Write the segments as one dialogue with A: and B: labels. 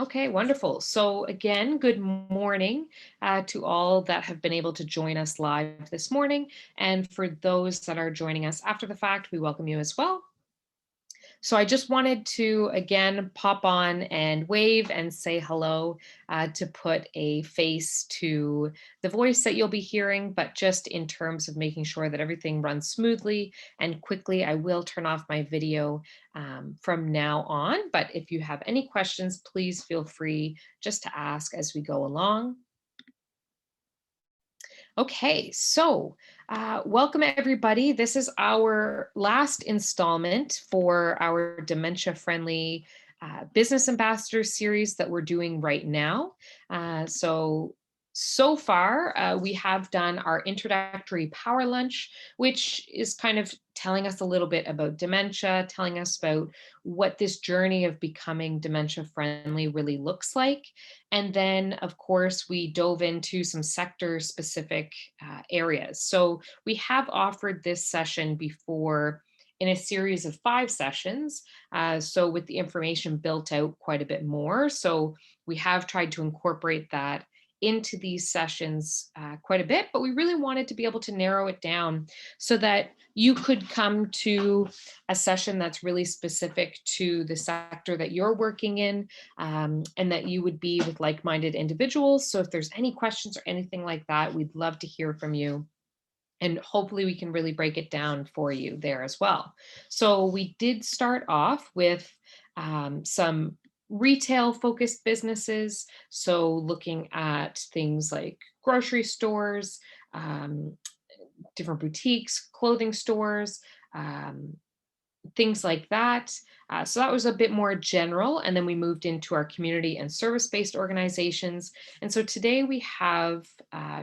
A: Okay, wonderful. So again, good morning to all that have been able to join us live this morning. And for those that are joining us after the fact, we welcome you as well. So I just wanted to again pop on and wave and say hello to put a face to the voice that you'll be hearing, but just in terms of making sure that everything runs smoothly and quickly, I will turn off my video from now on. But if you have any questions, please feel free just to ask as we go along. Okay, so welcome everybody. This is our last installment for our dementia friendly business ambassador series that we're doing right now. So far, we have done our introductory power lunch, which is kind of telling us a little bit about dementia, telling us about what this journey of becoming dementia friendly really looks like. And then, of course, we dove into some sector specific areas. So we have offered this session before in a series of 5 sessions. So with the information built out quite a bit more. So we have tried to incorporate that into these sessions quite a bit, but we really wanted to be able to narrow it down so that you could come to a session that's really specific to the sector that you're working in, and that you would be with like-minded individuals. So if there's any questions or anything like that, we'd love to hear from you. And hopefully we can really break it down for you there as well. So we did start off with some retail focused businesses. So looking at things like grocery stores, um, different boutiques, clothing stores, um, things like that. So that was a bit more general. And then we moved into our community and service-based organizations. And so today we have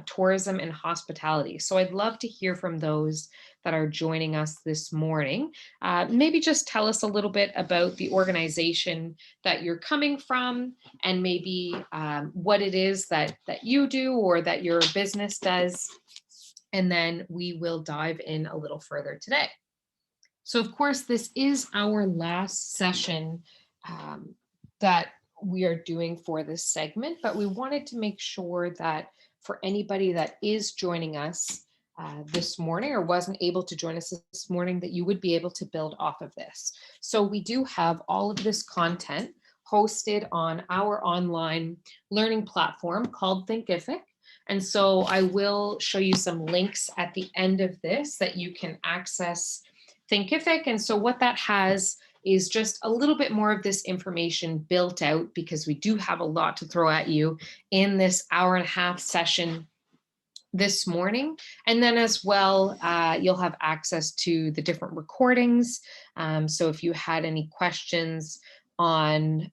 A: tourism and hospitality. So I'd love to hear from those that are joining us this morning. Maybe just tell us a little bit about the organization that you're coming from, and maybe what it is that you do or that your business does. And then we will dive in a little further today. So, of course, this is our last session um, that we are doing for this segment, but we wanted to make sure that for anybody that is joining us this morning or wasn't able to join us this morning, that you would be able to build off of this. So we do have all of this content hosted on our online learning platform called Thinkific. And so I will show you some links at the end of this that you can access Thinkific. And so what that has is just a little bit more of this information built out, because we do have a lot to throw at you in this hour-and-a-half session this morning. And then as well, you'll have access to the different recordings. So if you had any questions on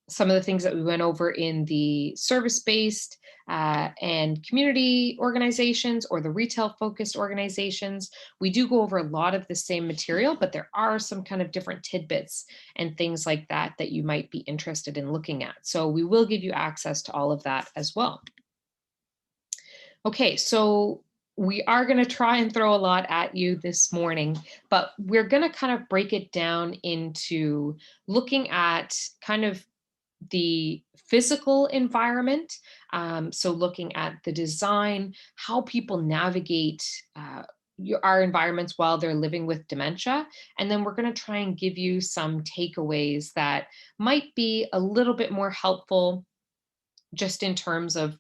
A: some of the things that we went over in the service-based and community organizations or the retail-focused organizations, we do go over a lot of the same material, but there are some kind of different tidbits and things like that that you might be interested in looking at. So we will give you access to all of that as well. Okay, so we are going to try and throw a lot at you this morning, but we're going to kind of break it down into looking at kind of the physical environment. So looking at the design, how people navigate our environments while they're living with dementia. And then we're going to try and give you some takeaways that might be a little bit more helpful just in terms of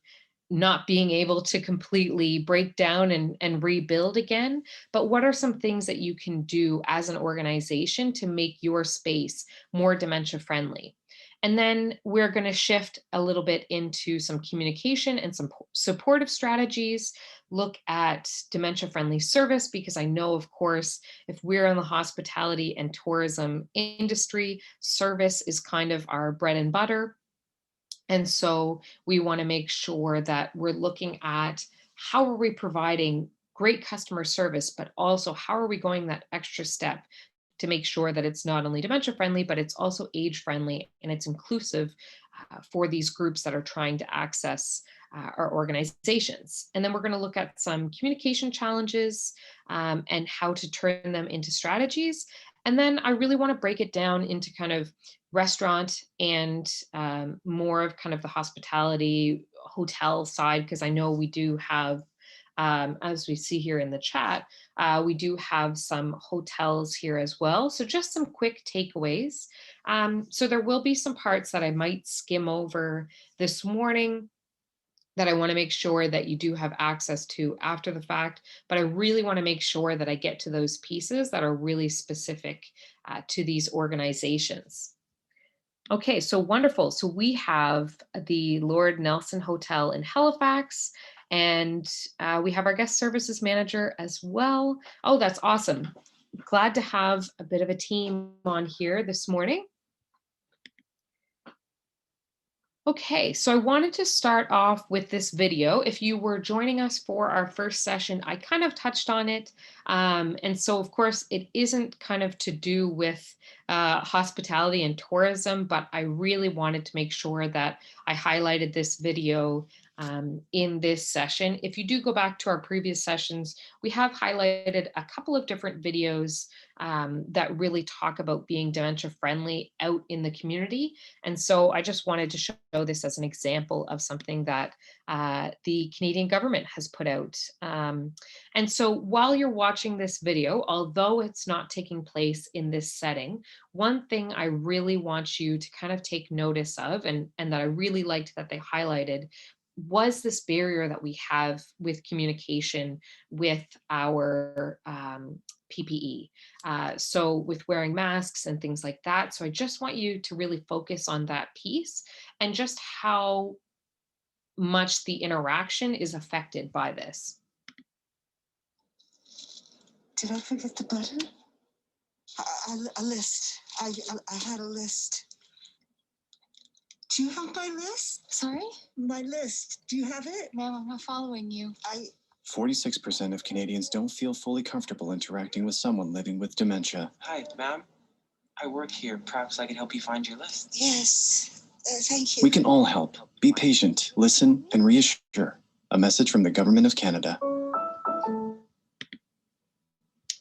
A: not being able to completely break down and rebuild again. But what are some things that you can do as an organization to make your space more dementia friendly? And then we're going to shift a little bit into some communication and some supportive strategies, look at dementia friendly service, because I know, of course, if we're in the hospitality and tourism industry, service is kind of our bread and butter. And so we want to make sure that we're looking at how are we providing great customer service, but also how are we going that extra step to make sure that it's not only dementia friendly, but it's also age friendly and it's inclusive for these groups that are trying to access our organizations. And then we're going to look at some communication challenges and how to turn them into strategies. And then I really want to break it down into kind of restaurant and more of kind of the hospitality hotel side, because I know we do have, as we see here in the chat, we do have some hotels here as well. So just some quick takeaways. So there will be some parts that I might skim over this morning that I want to make sure that you do have access to after the fact, but I really want to make sure that I get to those pieces that are really specific to these organizations. Okay, so wonderful. So we have the Lord Nelson Hotel in Halifax, and we have our guest services manager as well. Oh, that's awesome. Glad to have a bit of a team on here this morning. Okay, so I wanted to start off with this video. If you were joining us for our first session, I kind of touched on it. And so, of course, it isn't kind of to do with hospitality and tourism, but I really wanted to make sure that I highlighted this video in this session. If you do go back to our previous sessions, we have highlighted a couple of different videos that really talk about being dementia friendly out in the community. And so I just wanted to show this as an example of something that the Canadian government has put out. And so while you're watching this video, although it's not taking place in this setting, one thing I really want you to kind of take notice of, and that I really liked that they highlighted, was this barrier that we have with communication with our PPE. So with wearing masks and things like that. So I just want you to really focus on that piece and just how much the interaction is affected by this.
B: Did I forget the button? A list. I had a list. Do you have my list?
C: Sorry?
B: My list. Do you have it?
C: Ma'am, I'm not following you.
D: 46% of Canadians don't feel fully comfortable interacting with someone living with dementia.
E: Hi, ma'am. I work here. Perhaps I can help you find your list.
B: Yes. Thank you.
D: We can all help. Be patient, listen, and reassure. A message from the Government of Canada.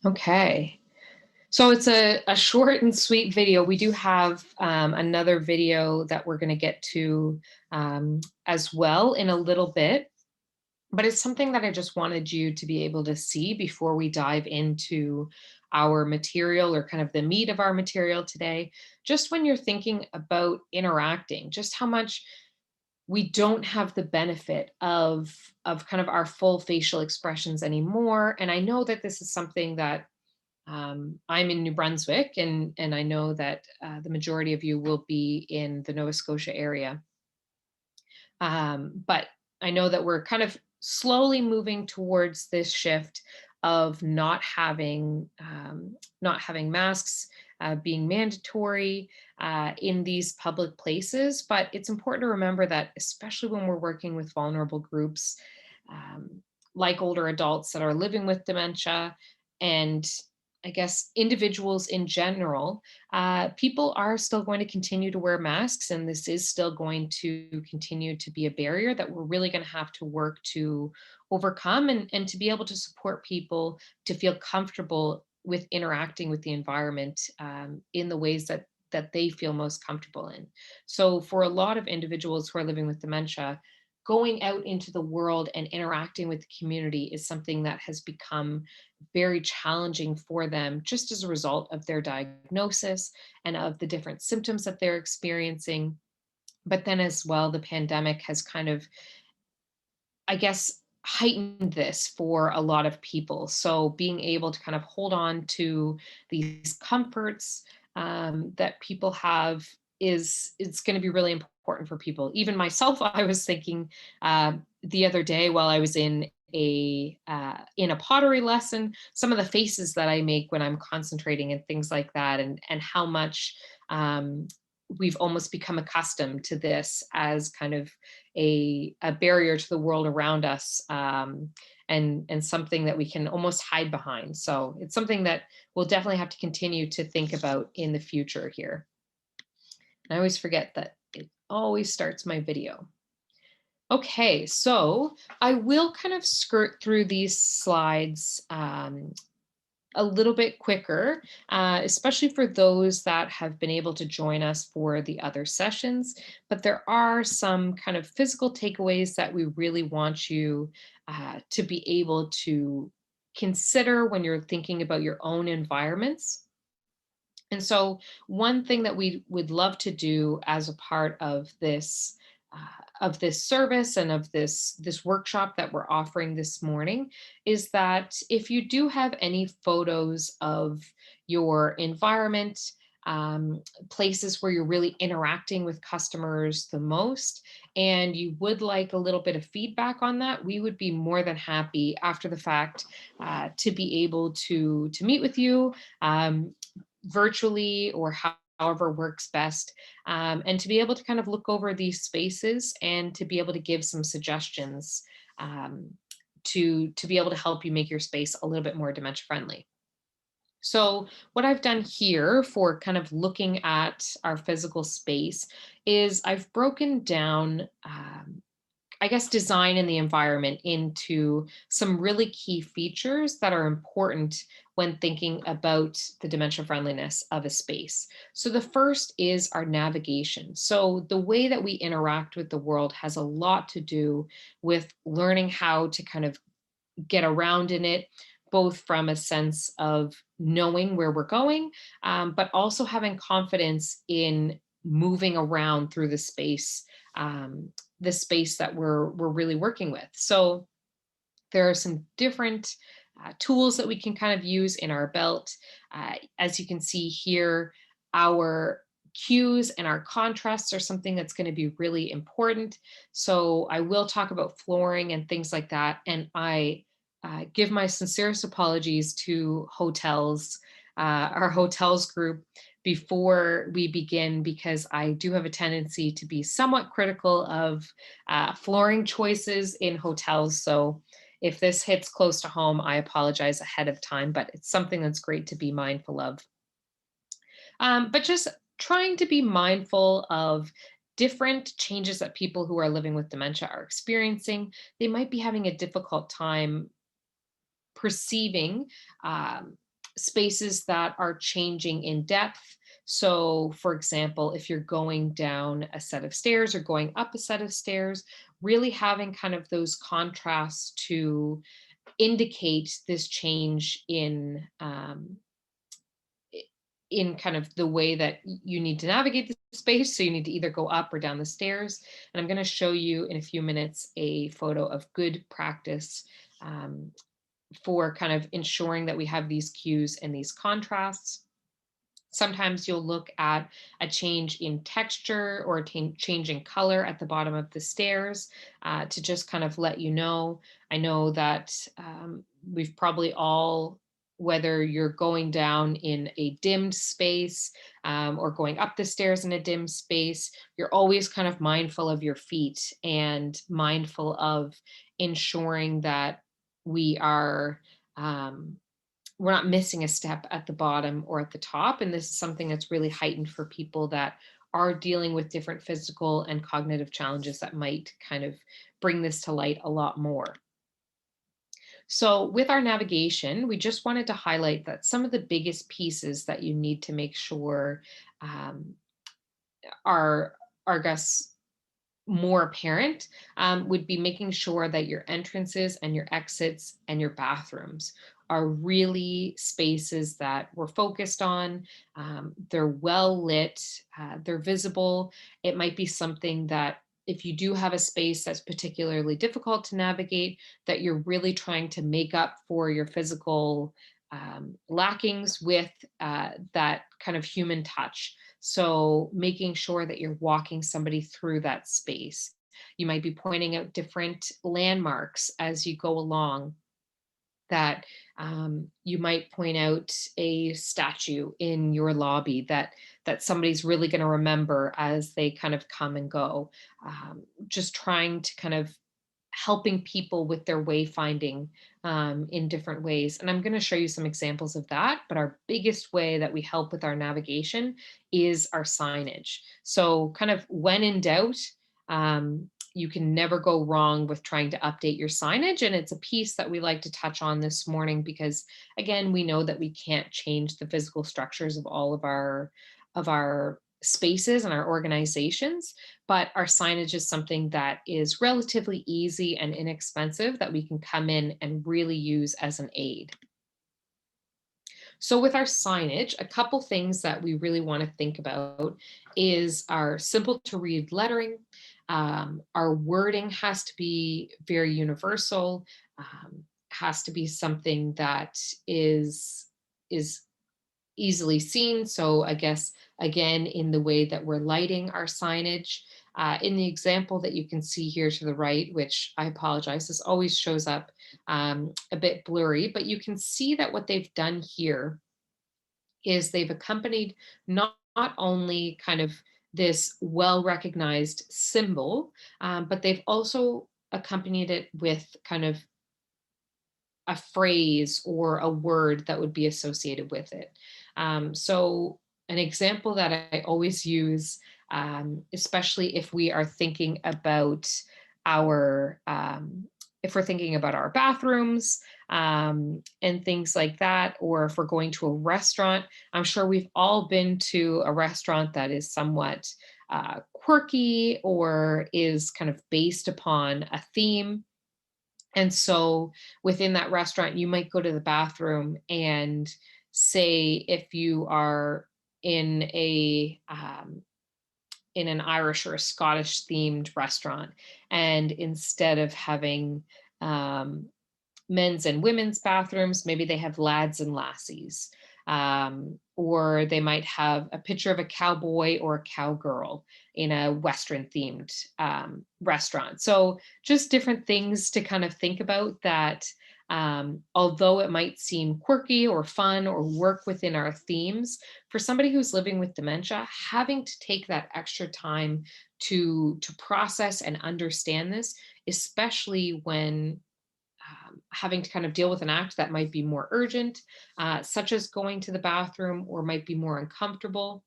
A: Okay. So it's a short and sweet video. We do have another video that we're going to get to as well in a little bit. But it's something that I just wanted you to be able to see before we dive into our material, or kind of the meat of our material today. Just when you're thinking about interacting, just how much we don't have the benefit of kind of our full facial expressions anymore. And I know that this is something that I'm in New Brunswick, and I know that the majority of you will be in the Nova Scotia area. But I know that we're kind of slowly moving towards this shift of not having masks being mandatory in these public places. But it's important to remember that, especially when we're working with vulnerable groups, like older adults that are living with dementia, and I guess individuals in general, people are still going to continue to wear masks, and this is still going to continue to be a barrier that we're really going to have to work to overcome, and to be able to support people to feel comfortable with interacting with the environment in the ways that they feel most comfortable in. So for a lot of individuals who are living with dementia, going out into the world and interacting with the community is something that has become very challenging for them, just as a result of their diagnosis and of the different symptoms that they're experiencing. But then as well, the pandemic has kind of, I guess, heightened this for a lot of people. So being able to kind of hold on to these comforts that people have is, it's going to be really important for people. Even myself, I was thinking the other day while I was in a pottery lesson, some of the faces that I make when I'm concentrating and things like that, and how much we've almost become accustomed to this as kind of a barrier to the world around us, and something that we can almost hide behind. So it's something that we'll definitely have to continue to think about in the future here. And I always forget that it always starts my video. Okay, so I will kind of skirt through these slides a little bit quicker, especially for those that have been able to join us for the other sessions. But there are some kind of physical takeaways that we really want you to be able to consider when you're thinking about your own environments. And so, one thing that we would love to do as a part of this service and of this workshop that we're offering this morning is that if you do have any photos of your environment, places where you're really interacting with customers the most, and you would like a little bit of feedback on that, we would be more than happy after the fact to be able to meet with you. Virtually or however works best, and to be able to kind of look over these spaces and to be able to give some suggestions to be able to help you make your space a little bit more dementia friendly. So what I've done here for kind of looking at our physical space is I've broken down I guess, design and the environment into some really key features that are important when thinking about the dementia friendliness of a space. So, the first is our navigation. So, the way that we interact with the world has a lot to do with learning how to kind of get around in it, both from a sense of knowing where we're going, but also having confidence in moving around through um, the space that we're really working with. So there are some different tools that we can kind of use in our belt. As you can see here, our cues and our contrasts are something that's going to be really important. So I will talk about flooring and things like that. And I give my sincerest apologies to hotels, our hotels group, before we begin, because I do have a tendency to be somewhat critical of flooring choices in hotels. So if this hits close to home, I apologize ahead of time, but it's something that's great to be mindful of. But just trying to be mindful of different changes that people who are living with dementia are experiencing. They might be having a difficult time perceiving um, spaces that are changing in depth. So, for example, if you're going down a set of stairs or going up a set of stairs, really having kind of those contrasts to indicate this change in kind of the way that you need to navigate the space. So you need to either go up or down the stairs. And I'm going to show you in a few minutes a photo of good practice um, for kind of ensuring that we have these cues and these contrasts. Sometimes you'll look at a change in texture or a change in color at the bottom of the stairs to just kind of let you know. I know that we've probably all, whether you're going down in a dimmed space or going up the stairs in a dim space, you're always kind of mindful of your feet and mindful of ensuring that we are we're not missing a step at the bottom or at the top. And this is something that's really heightened for people that are dealing with different physical and cognitive challenges that might kind of bring this to light a lot more. So with our navigation, we just wanted to highlight that some of the biggest pieces that you need to make sure um, are, I guess, more apparent would be making sure that your entrances and your exits and your bathrooms are really spaces that we're focused on. They're well lit, they're visible. It might be something that if you do have a space that's particularly difficult to navigate, that you're really trying to make up for your physical lackings with that kind of human touch. So making sure that you're walking somebody through that space. You might be pointing out different landmarks as you go along, that you might point out a statue in your lobby that somebody's really going to remember as they kind of come and go. Just trying to kind of helping people with their wayfinding in different ways. And I'm going to show you some examples of that. But our biggest way that we help with our navigation is our signage. So, kind of when in doubt, you can never go wrong with trying to update your signage. And it's a piece that we like to touch on this morning because, again, we know that we can't change the physical structures of all of our spaces and our organizations, but our signage is something that is relatively easy and inexpensive that we can come in and really use as an aid. So with our signage, a couple things that we really want to think about is our simple to read lettering. Our wording has to be very universal, has to be something that is easily seen. So I guess, again, in the way that we're lighting our signage, in the example that you can see here to the right, which I apologize, this always shows up a bit blurry, but you can see that what they've done here is they've accompanied not only kind of this well-recognized symbol, but they've also accompanied it with kind of a phrase or a word that would be associated with it. So an example that I always use, especially if we are thinking about our, if we're thinking about our bathrooms and things like that, or if we're going to a restaurant, I'm sure we've all been to a restaurant that is somewhat quirky or is kind of based upon a theme. And so within that restaurant, you might go to the bathroom and say if you are in a in an Irish or a Scottish themed restaurant, and instead of having men's and women's bathrooms, maybe they have lads and lassies. Or they might have a picture of a cowboy or a cowgirl in a Western themed restaurant. So just different things to kind of think about that. Although it might seem quirky or fun or work within our themes, for somebody who's living with dementia, having to take that extra time to process and understand this, especially when having to kind of deal with an act that might be more urgent, such as going to the bathroom, or might be more uncomfortable.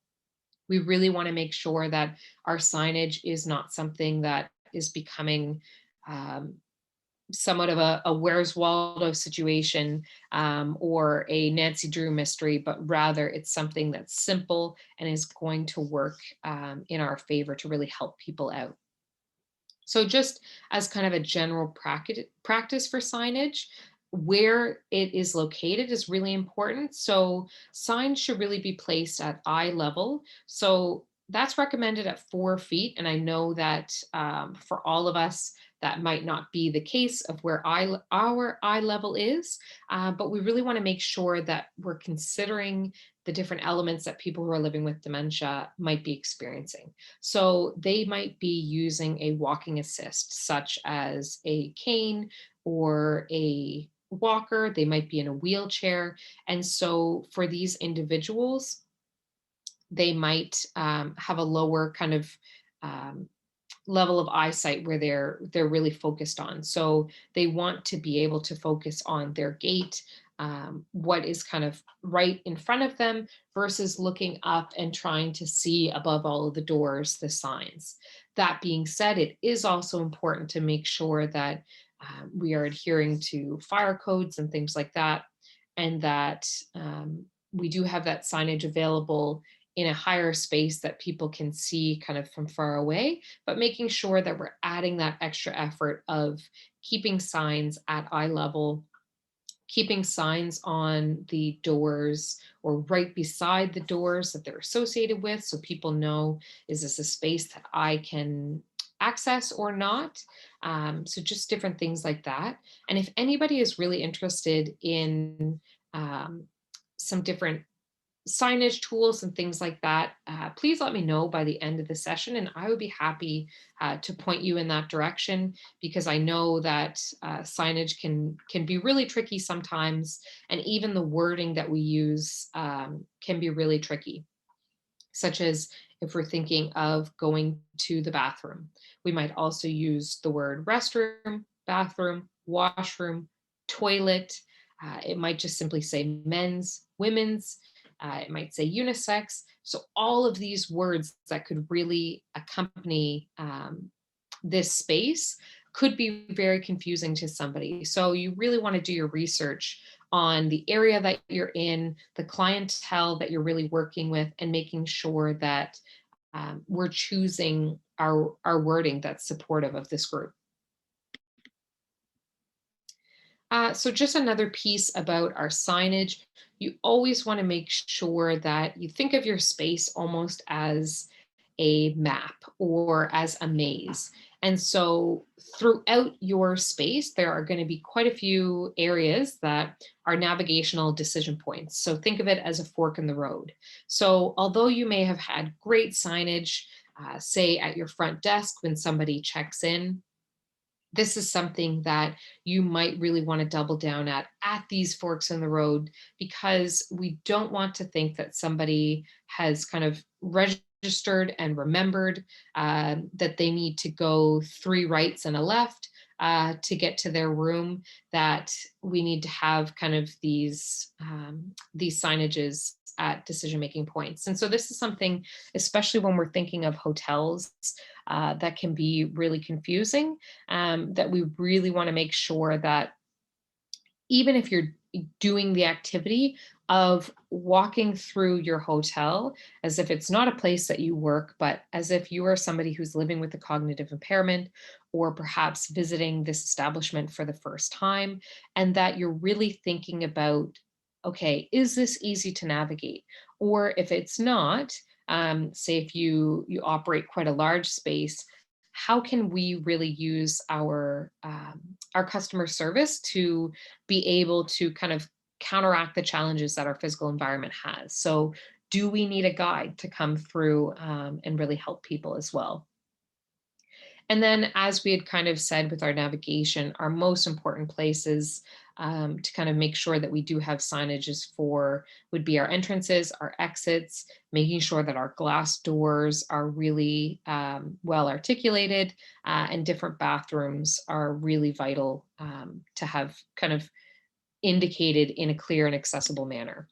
A: We really want to make sure that our signage is not something that is becoming um, somewhat of a Where's Waldo situation, or a Nancy Drew mystery, but rather it's something that's simple and is going to work in our favor to really help people out. So just as kind of a general practice for signage, where it is located is really important. So signs should really be placed at eye level. So that's recommended at 4 feet. And I know that for all of us, that might not be the case of where our eye level is, but we really want to make sure that we're considering the different elements that people who are living with dementia might be experiencing. So they might be using a walking assist, such as a cane or a walker. They might be in a wheelchair. And so for these individuals, they might have a lower kind of um, level of eyesight where they're really focused on. So they want to be able to focus on their gait, what is kind of right in front of them, versus looking up and trying to see above all of the doors, the signs. That being said, it is also important to make sure that we are adhering to fire codes and things like that, and that we do have that signage available in a higher space that people can see kind of from far away, but making sure that we're adding that extra effort of keeping signs at eye level, keeping signs on the doors or right beside the doors that they're associated with, so people know, is this a space that I can access or not? So just different things like that. And if anybody is really interested in um, some different signage tools and things like that, please let me know by the end of the session, and I would be happy to point you in that direction, because I know that signage can be really tricky sometimes, and even the wording that we use can be really tricky, such as if we're thinking of going to the bathroom. We might also use the word restroom, bathroom, washroom, toilet. It might just simply say men's, women's. It might say unisex. So all of these words that could really accompany this space could be very confusing to somebody. So you really want to do your research on the area that you're in, the clientele that you're really working with, and making sure that we're choosing our wording that's supportive of this group. So just another piece about our signage, you always want to make sure that you think of your space almost as a map or as a maze. And so throughout your space, there are going to be quite a few areas that are navigational decision points. So think of it as a fork in the road. So although you may have had great signage, say at your front desk when somebody checks in, this is something that you might really want to double down at these forks in the road, because we don't want to think that somebody has kind of registered and remembered that they need to go 3 rights and a left to get to their room, that we need to have kind of these signages at decision making points. And so this is something, especially when we're thinking of hotels, that can be really confusing, that we really want to make sure that even if you're doing the activity of walking through your hotel as if it's not a place that you work, but as if you are somebody who's living with a cognitive impairment, or perhaps visiting this establishment for the first time, and that you're really thinking about, okay, is this easy to navigate? Or if it's not, say if you operate quite a large space, how can we really use our customer service to be able to kind of counteract the challenges that our physical environment has? So do we need a guide to come through and really help people as well? And then, as we had kind of said with our navigation, our most important places to kind of make sure that we do have signages for would be our entrances, our exits, making sure that our glass doors are really well articulated, and different bathrooms are really vital to have kind of indicated in a clear and accessible manner.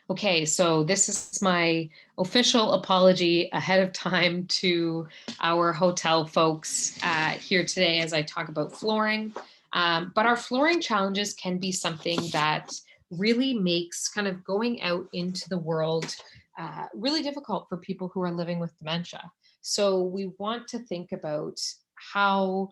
A: Okay, so this is my official apology ahead of time to our hotel folks here today as I talk about flooring. But our flooring challenges can be something that really makes kind of going out into the world really difficult for people who are living with dementia. So we want to think about how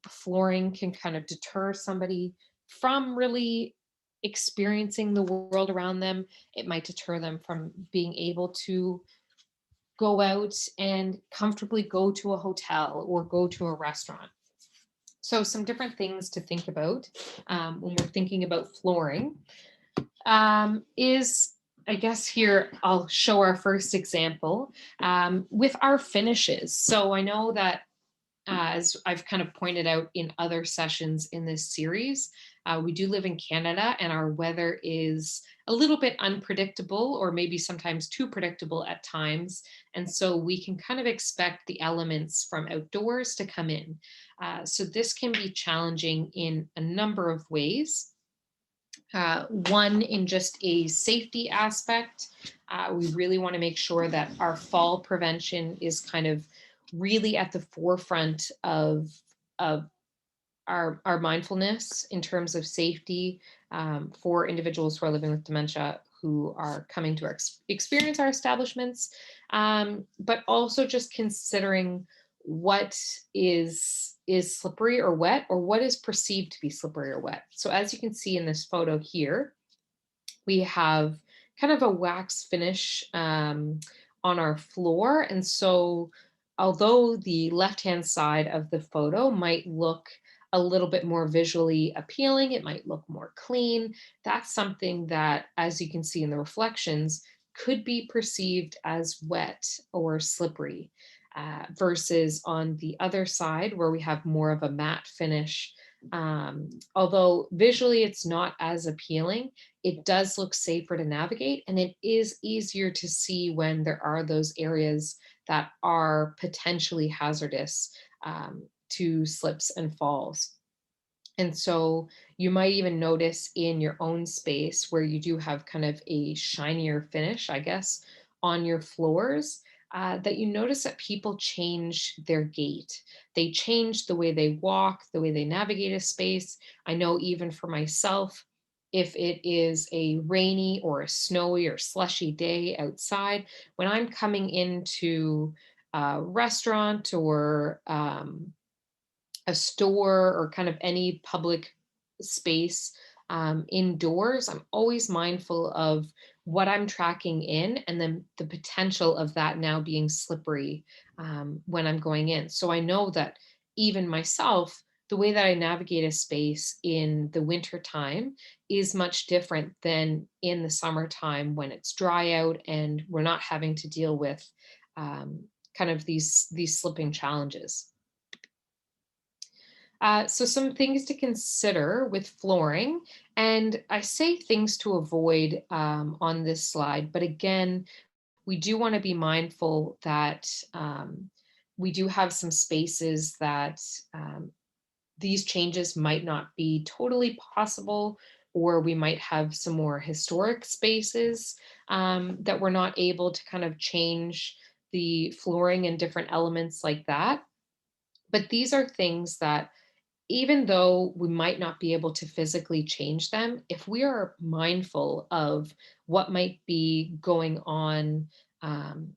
A: flooring can kind of deter somebody from really experiencing the world around them. It might deter them from being able to go out and comfortably go to a hotel or go to a restaurant. So, some different things to think about when we're thinking about flooring is, I guess here I'll show our first example with our finishes. So, I know that as I've kind of pointed out in other sessions in this series, we do live in Canada and our weather is a little bit unpredictable, or maybe sometimes too predictable at times. And so we can kind of expect the elements from outdoors to come in. So this can be challenging in a number of ways. One, in just a safety aspect, we really want to make sure that our fall prevention is kind of really at the forefront of our mindfulness in terms of safety for individuals who are living with dementia who are coming to experience our establishments, but also just considering what is slippery or wet, or what is perceived to be slippery or wet. So as you can see in this photo here, we have kind of a wax finish on our floor. And so although the left-hand side of the photo might look a little bit more visually appealing, it might look more clean, that's something that, as you can see in the reflections, could be perceived as wet or slippery, versus on the other side where we have more of a matte finish. Although visually it's not as appealing, it does look safer to navigate, and it is easier to see when there are those areas that are potentially hazardous to slips and falls. And so you might even notice in your own space where you do have kind of a shinier finish, I guess, on your floors. that you notice that people change their gait. They change the way they walk, the way they navigate a space. I know even for myself, if it is a rainy or a snowy or slushy day outside, when I'm coming into a restaurant or a store or kind of any public space indoors, I'm always mindful of what I'm tracking in and then the potential of that now being slippery when I'm going in. So I know that even myself, the way that I navigate a space in the winter time is much different than in the summertime when it's dry out and we're not having to deal with kind of these slipping challenges. So some things to consider with flooring, and I say things to avoid on this slide, but again, we do want to be mindful that we do have some spaces that these changes might not be totally possible, or we might have some more historic spaces that we're not able to kind of change the flooring and different elements like that. But these are things that even though we might not be able to physically change them, if we are mindful of what might be going on um,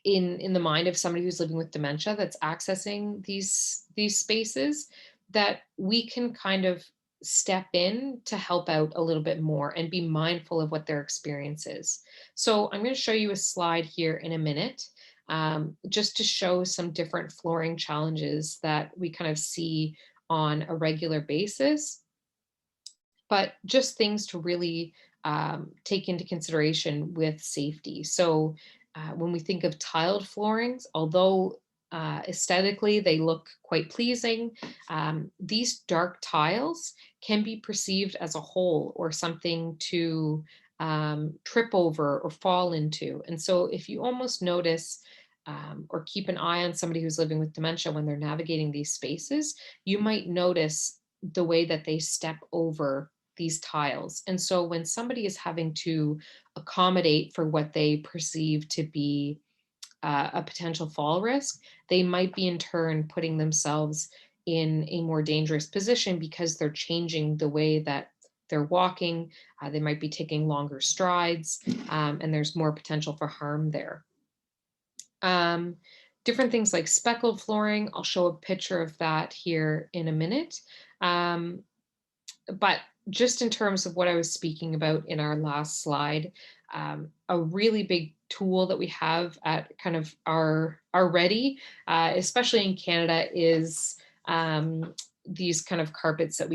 A: in the mind of somebody who's living with dementia that's accessing these spaces, that we can kind of step in to help out a little bit more and be mindful of what their experience is. So I'm going to show you a slide here in a minute, just to show some different flooring challenges that we kind of see on a regular basis, but just things to really take into consideration with safety. So when we think of tiled floorings, although aesthetically they look quite pleasing, these dark tiles can be perceived as a hole or something to trip over or fall into. And so if you almost notice or keep an eye on somebody who's living with dementia when they're navigating these spaces, you might notice the way that they step over these tiles. And so when somebody is having to accommodate for what they perceive to be a potential fall risk, they might be in turn putting themselves in a more dangerous position because they're changing the way that they're walking. They might be taking longer strides, and there's more potential for harm there. Um, Different things like speckled flooring, I'll show a picture of that here in a minute. Um, but just in terms of what I was speaking about in our last slide, a really big tool that we have at kind of our ready, especially in Canada, is these kind of carpets that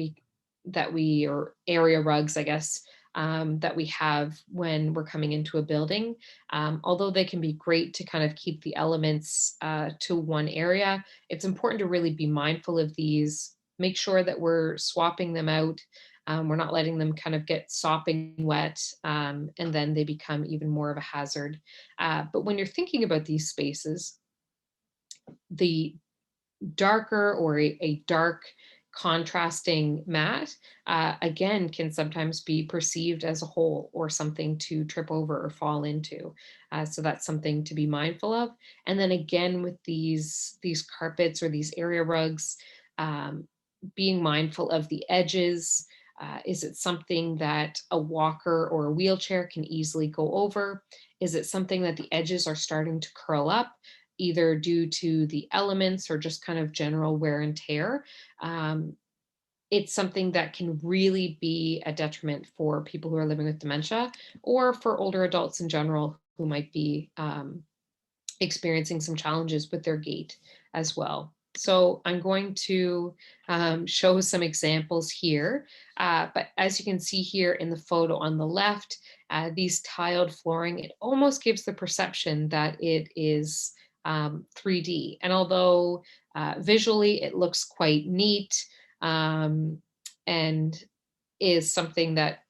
A: we or area rugs, I guess, that we have when we're coming into a building. Although they can be great to kind of keep the elements to one area, it's important to really be mindful of these. Make sure that we're swapping them out. We're not letting them kind of get sopping wet, and then they become even more of a hazard. But when you're thinking about these spaces, the darker or a dark contrasting mat, again, can sometimes be perceived as a hole or something to trip over or fall into. So that's something to be mindful of. And then again, with these carpets or these area rugs, um, being mindful of the edges. Is it something that a walker or a wheelchair can easily go over? Is it something that the edges are starting to curl up, either due to the elements or just kind of general wear and tear? Um, it's something that can really be a detriment for people who are living with dementia or for older adults in general who might be experiencing some challenges with their gait as well. So I'm going to show some examples here. But as you can see here in the photo on the left, these tiled flooring, it almost gives the perception that it is 3D. And although visually it looks quite neat and is something that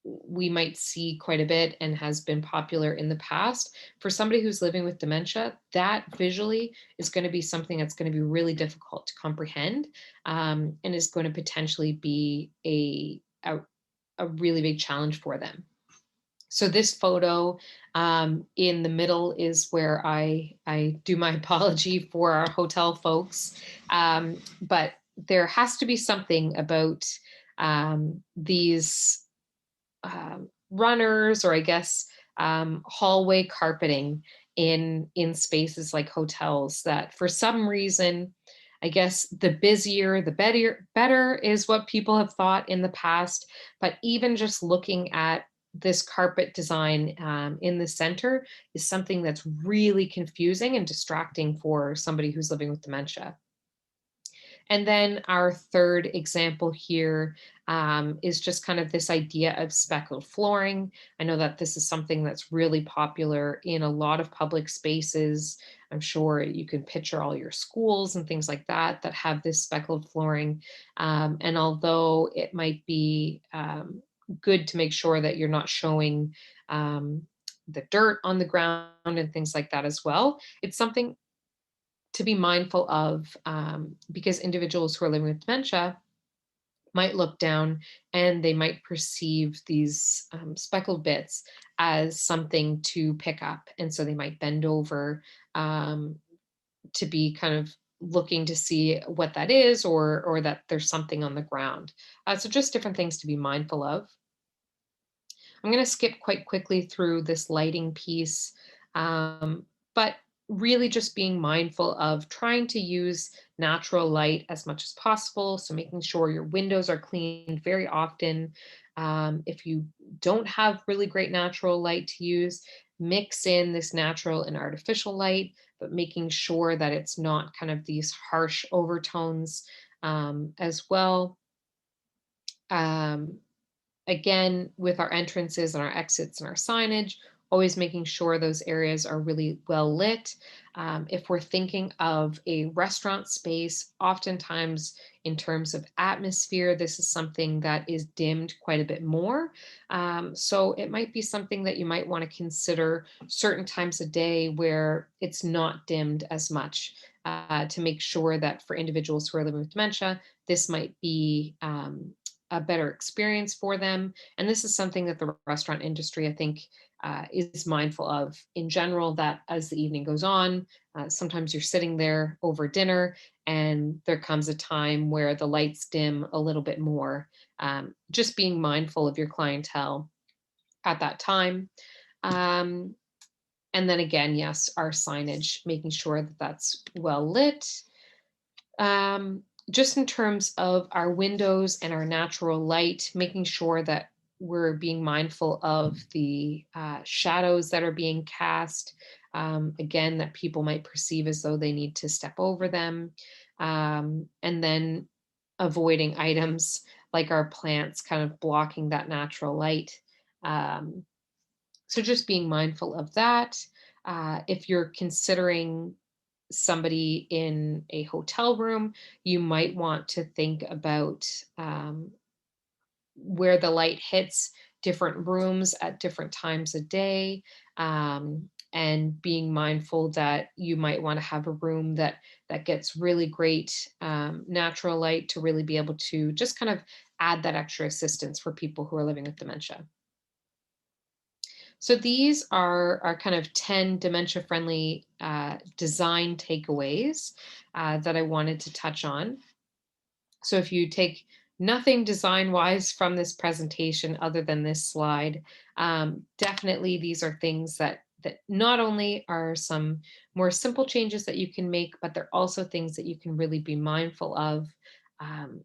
A: we might see quite a bit and has been popular in the past. For somebody who's living with dementia, that visually is going to be something that's going to be really difficult to comprehend, and is going to potentially be a really big challenge for them. So this photo in the middle is where I do my apology for our hotel folks. But there has to be something about these runners, or I guess hallway carpeting in spaces like hotels, that for some reason, I guess the busier the better is what people have thought in the past. But even just looking at this carpet design in the center is something that's really confusing and distracting for somebody who's living with dementia. And then our third example here is just kind of this idea of speckled flooring. I know that this is something that's really popular in a lot of public spaces. I'm sure you can picture all your schools and things like that that have this speckled flooring. And although it might be good to make sure that you're not showing the dirt on the ground and things like that as well, it's something to be mindful of, because individuals who are living with dementia might look down and they might perceive these speckled bits as something to pick up. And so they might bend over um, to be kind of looking to see what that is, or that there's something on the ground. So just different things to be mindful of. I'm going to skip quite quickly through this lighting piece, but really just being mindful of trying to use natural light as much as possible. So making sure your windows are cleaned very often. If you don't have really great natural light to use, mix in this natural and artificial light, but making sure that it's not kind of these harsh overtones as well. Um, Again, with our entrances and our exits and our signage, always making sure those areas are really well lit. If we're thinking of a restaurant space, oftentimes in terms of atmosphere, this is something that is dimmed quite a bit more. So it might be something that you might want to consider certain times a day where it's not dimmed as much, to make sure that for individuals who are living with dementia, this might be a better experience for them. And this is something that the restaurant industry, I think, is mindful of in general, that as the evening goes on, sometimes you're sitting there over dinner and there comes a time where the lights dim a little bit more. Just being mindful of your clientele at that time. Um, and then again, yes, our signage, making sure that that's well lit. Um, just in terms of our windows and our natural light, making sure that we're being mindful of the shadows that are being cast. Again, that people might perceive as though they need to step over them. And then avoiding items like our plants kind of blocking that natural light. Um, so just being mindful of that. If you're considering somebody in a hotel room, you might want to think about where the light hits different rooms at different times a day, and being mindful that you might want to have a room that gets really great natural light to really be able to just kind of add that extra assistance for people who are living with dementia. So these are kind of 10 dementia friendly design takeaways that I wanted to touch on. So if you take nothing design wise from this presentation other than this slide, definitely these are things that not only are some more simple changes that you can make, but they're also things that you can really be mindful of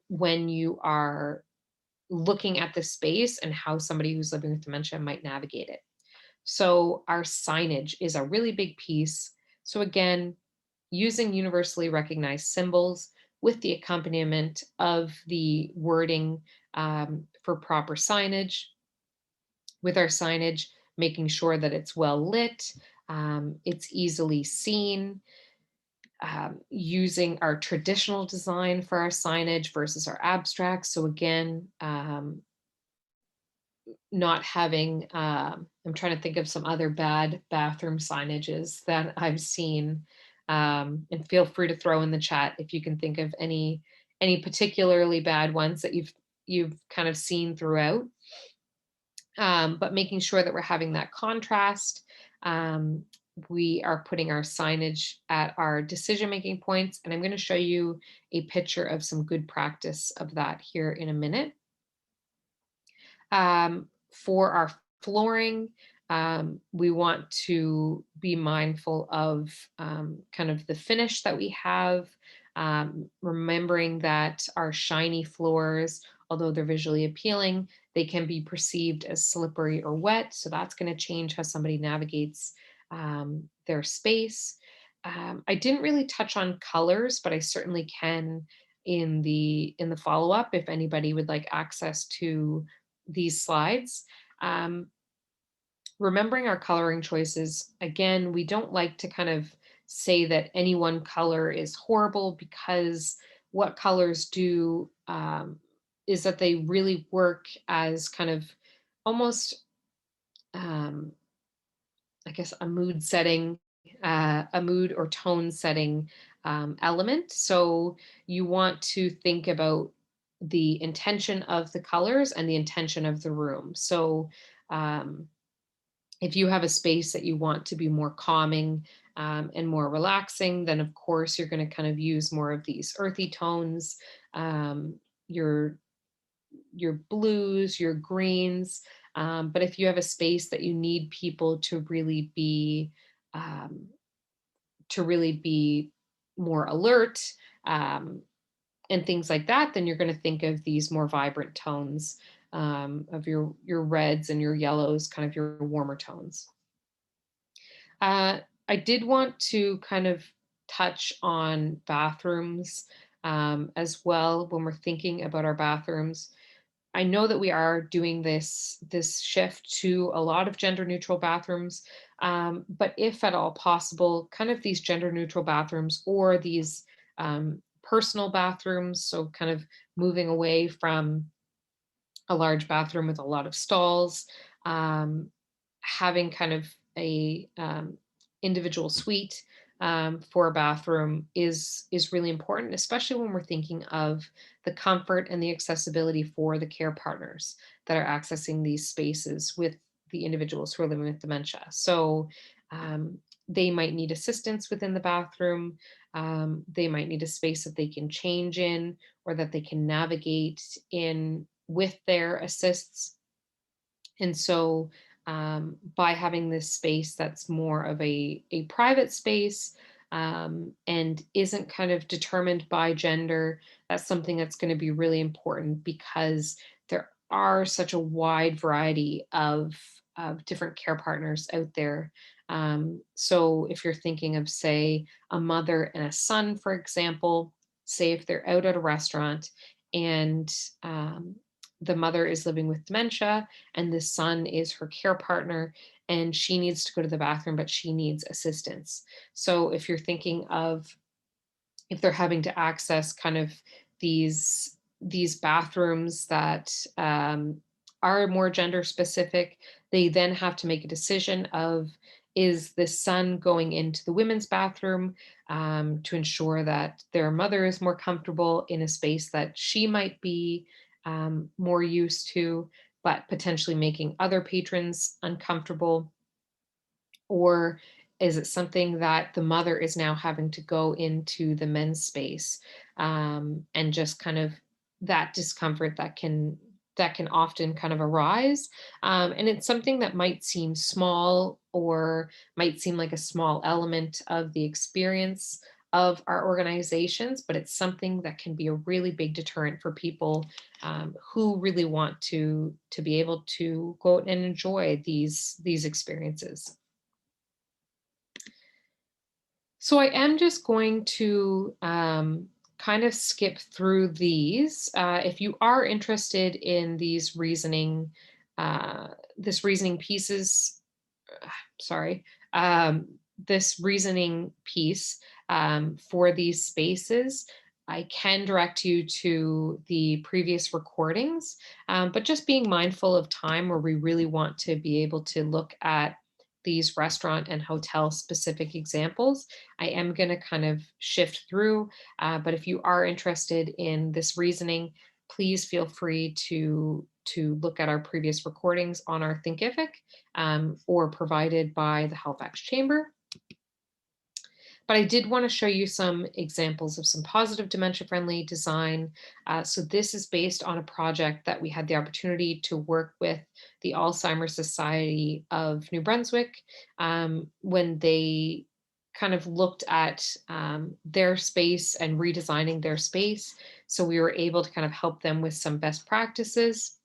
A: when you are looking at the space and how somebody who's living with dementia might navigate it. So our signage is a really big piece. So again, using universally recognized symbols with the accompaniment of the wording for proper signage. With our signage, making sure that it's well lit, it's easily seen, using our traditional design for our signage versus our abstract. So again, not having I'm trying to think of some other bad bathroom signages that I've seen, and feel free to throw in the chat if you can think of any particularly bad ones that you've kind of seen throughout. but making sure that we're having that contrast. Um, we are putting our signage at our decision-making points, and I'm going to show you a picture of some good practice of that here in a minute. For our flooring, we want to be mindful of kind of the finish that we have, remembering that our shiny floors, although they're visually appealing, they can be perceived as slippery or wet. So that's going to change how somebody navigates their space. I didn't really touch on colors, but I certainly can in the follow-up if anybody would like access to these slides. Um, Remembering our coloring choices, again, we don't like to kind of say that any one color is horrible, because what colors do is that they really work as kind of almost, um, I guess, a mood setting, a mood or tone setting element. So you want to think about the intention of the colors and the intention of the room. So um, if you have a space that you want to be more calming and more relaxing, then of course you're going to kind of use more of these earthy tones, um, your your blues, your greens. But if you have a space that you need people um, to really be more alert, um, and things like that, then you're going to think of these more vibrant tones of your reds and your yellows, kind of your warmer tones. I did want to kind of touch on bathrooms as well when we're thinking about our bathrooms. I know that we are doing this shift to a lot of gender neutral bathrooms, but if at all possible, kind of these gender neutral bathrooms or these personal bathrooms. So kind of moving away from a large bathroom with a lot of stalls, um, having kind of a individual suite for a bathroom is really important, especially when we're thinking of the comfort and the accessibility for the care partners that are accessing these spaces with the individuals who are living with dementia. So they might need assistance within the bathroom. They might need a space that they can change in or that they can navigate in with their assists. And so by having this space that's more of a private space and isn't kind of determined by gender, that's something that's going to be really important, because there are such a wide variety of different care partners out there. So if you're thinking of, say, a mother and a son, for example, say if they're out at a restaurant and the mother is living with dementia and the son is her care partner, and she needs to go to the bathroom, but she needs assistance. So if you're thinking of, if they're having to access kind of these bathrooms that are more gender specific, they then have to make a decision of, is the son going into the women's bathroom to ensure that their mother is more comfortable in a space that she might be more used to, but potentially making other patrons uncomfortable? Or is it something that the mother is now having to go into the men's space and just kind of that discomfort that can often kind of arise, and it's something that might seem small or might seem like a small element of the experience of our organizations, but it's something that can be a really big deterrent for people who really want to be able to go out and enjoy these experiences. So I am just going to kind of skip through these. If you are interested in this reasoning pieces, sorry, um, this reasoning piece for these spaces, I can direct you to the previous recordings, but just being mindful of time where we really want to be able to look at these restaurant and hotel specific examples. I am going to kind of shift through, but if you are interested in this reasoning, please feel free to to look at our previous recordings on our Thinkific or provided by the Halifax Chamber. But I did want to show you some examples of some positive dementia-friendly design. So this is based on a project that we had the opportunity to work with the Alzheimer's Society of New Brunswick when they kind of looked at their space and redesigning their space. So we were able to kind of help them with some best practices.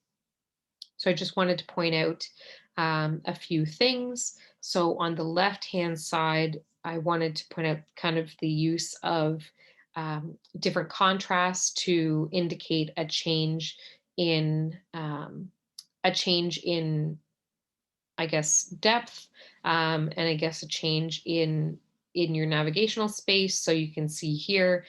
A: So I just wanted to point out a few things. So on the left-hand side, I wanted to point out kind of the use of different contrasts to indicate a change in I guess, depth, and I guess a change in your navigational space. So you can see here,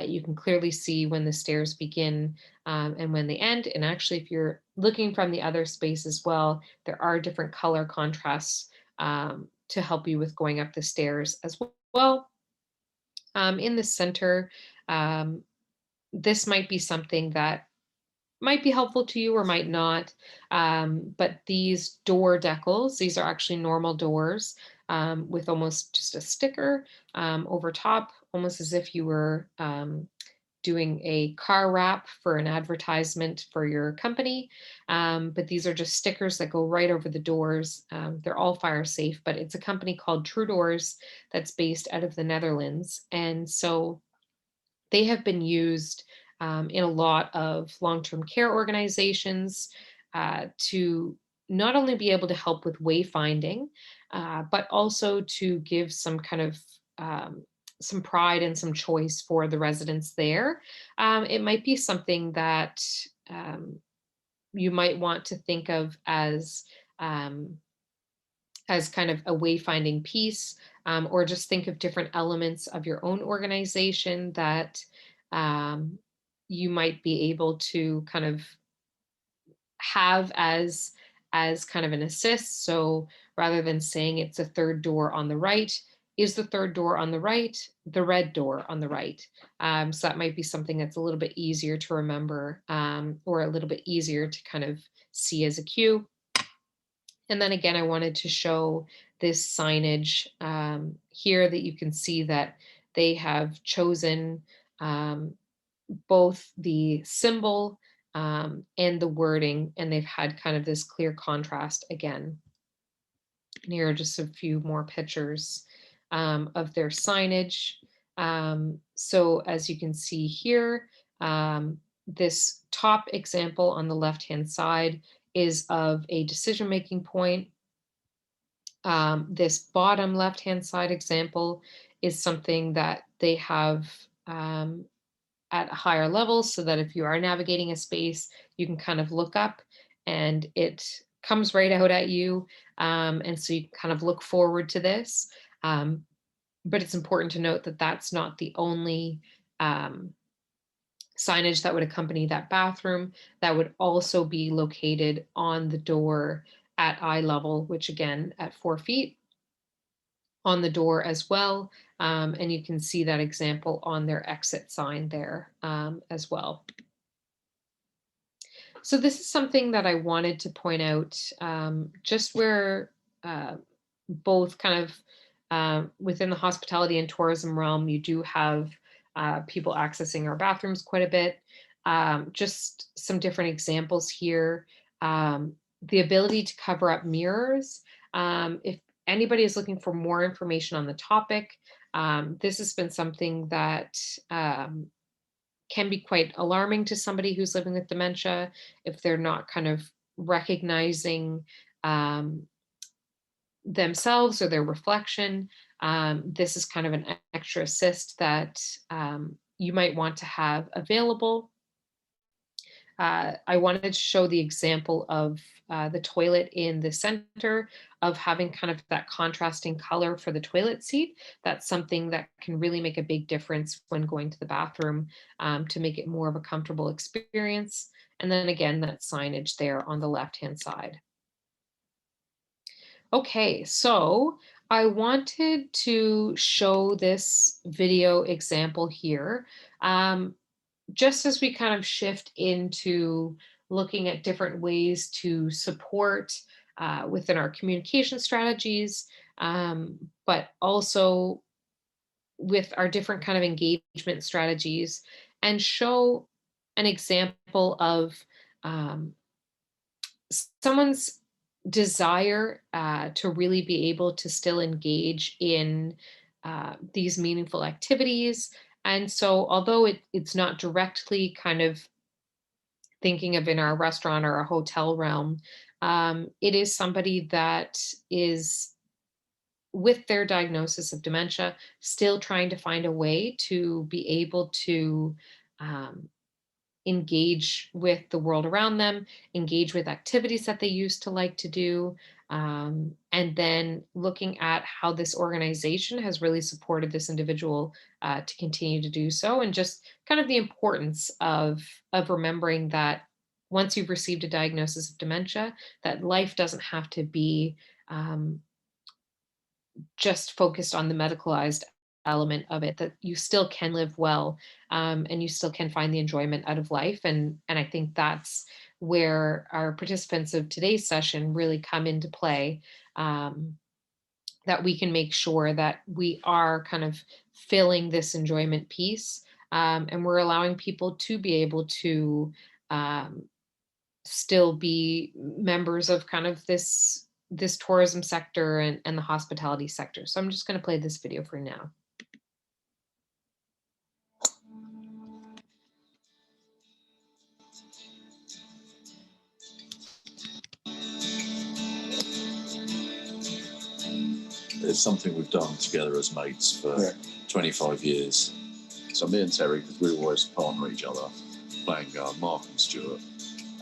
A: you can clearly see when the stairs begin and when they end. And actually, if you're looking from the other space as well, there are different color contrasts to help you with going up the stairs as well. In the center, this might be something that might be helpful to you or might not. But these door decals, these are actually normal doors with almost just a sticker over top, almost as if you were doing a car wrap for an advertisement for your company. But these are just stickers that go right over the doors. They're all fire safe, but it's a company called True Doors that's based out of the Netherlands. And so they have been used in a lot of long-term care organizations to not only be able to help with wayfinding, but also to give some kind of some pride and some choice for the residents there. It might be something that you might want to think of um, as kind of a wayfinding piece, or just think of different elements of your own organization that um, you might be able to kind of have as kind of an assist. So rather than saying it's a third door on the right, is the third door on the right the red door on the right? So that might be something that's a little bit easier to remember, or a little bit easier to kind of see as a cue. And then again, I wanted to show this signage here that you can see that they have chosen both the symbol and the wording, and they've had kind of this clear contrast again. And here are just a few more pictures of their signage. So as you can see here, this top example on the left-hand side is of a decision-making point. This bottom left-hand side example is something that they have at a higher level, so that if you are navigating a space, you can kind of look up and it comes right out at you. And so you can kind of look forward to this. But it's important to note that that's not the only signage that would accompany that bathroom. That would also be located on the door at eye level, which again, at 4 feet on the door as well. And you can see that example on their exit sign there as well. So this is something that I wanted to point out, just where both kind of within the hospitality and tourism realm, you do have people accessing our bathrooms quite a bit. Just some different examples here. The ability to cover up mirrors. If anybody is looking for more information on the topic, this has been something that can be quite alarming to somebody who's living with dementia if they're not kind of recognizing themselves or their reflection. This is kind of an extra assist that you might want to have available. I wanted to show the example of the toilet in the center, of having kind of that contrasting color for the toilet seat. That's something that can really make a big difference when going to the bathroom to make it more of a comfortable experience. And then again, that signage there on the left-hand side. Okay, so I wanted to show this video example here. Just as we kind of shift into looking at different ways to support within our communication strategies, but also with our different kind of engagement strategies, and show an example of um, someone's desire to really be able to still engage in these meaningful activities. And so, although it's not directly kind of thinking of in our restaurant or a hotel realm, it is somebody that is with their diagnosis of dementia, still trying to find a way to be able to um, engage with the world around them, engage with activities that they used to like to do, and then looking at how this organization has really supported this individual to continue to do so, and just kind of the importance of remembering that once you've received a diagnosis of dementia, that life doesn't have to be um, just focused on the medicalized element of it, that you still can live well, and you still can find the enjoyment out of life. And I think that's where our participants of today's session really come into play, um, that we can make sure that we are kind of filling this enjoyment piece, and we're allowing people to be able to um, still be members of kind of this tourism sector and the hospitality sector. So I'm just going to play this video for now.
C: It's something we've done together as mates for 25 years. So me and Terry, because we always partner each other, playing Mark and Stuart,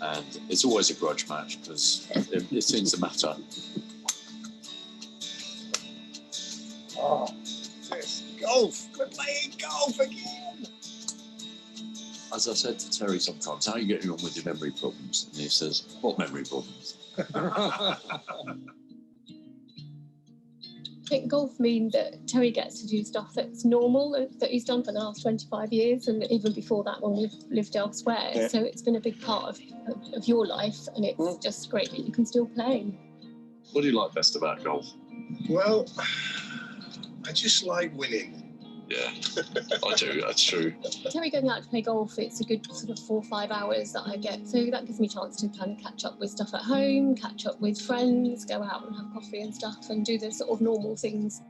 C: and it's always a grudge match because it seems to matter.
F: Oh, yes, golf. We're playing golf again.
C: As I said to Terry sometimes, how are you getting on with your memory problems? And he says, what memory problems?
G: I think golf means that Terry gets to do stuff that's normal, that he's done for the last 25 years, and even before that when we've lived elsewhere.
F: Yeah.
G: So it's been a big part of your life, and it's just great that you can still play.
C: What do you like best about golf?
F: Well, I just like winning.
C: Yeah, I do, that's true.
G: Terry going out to play golf, it's a good sort of 4 or 5 hours that I get. So that gives me a chance to kind of catch up with stuff at home, catch up with friends, go out and have coffee and stuff, and do the sort of normal things.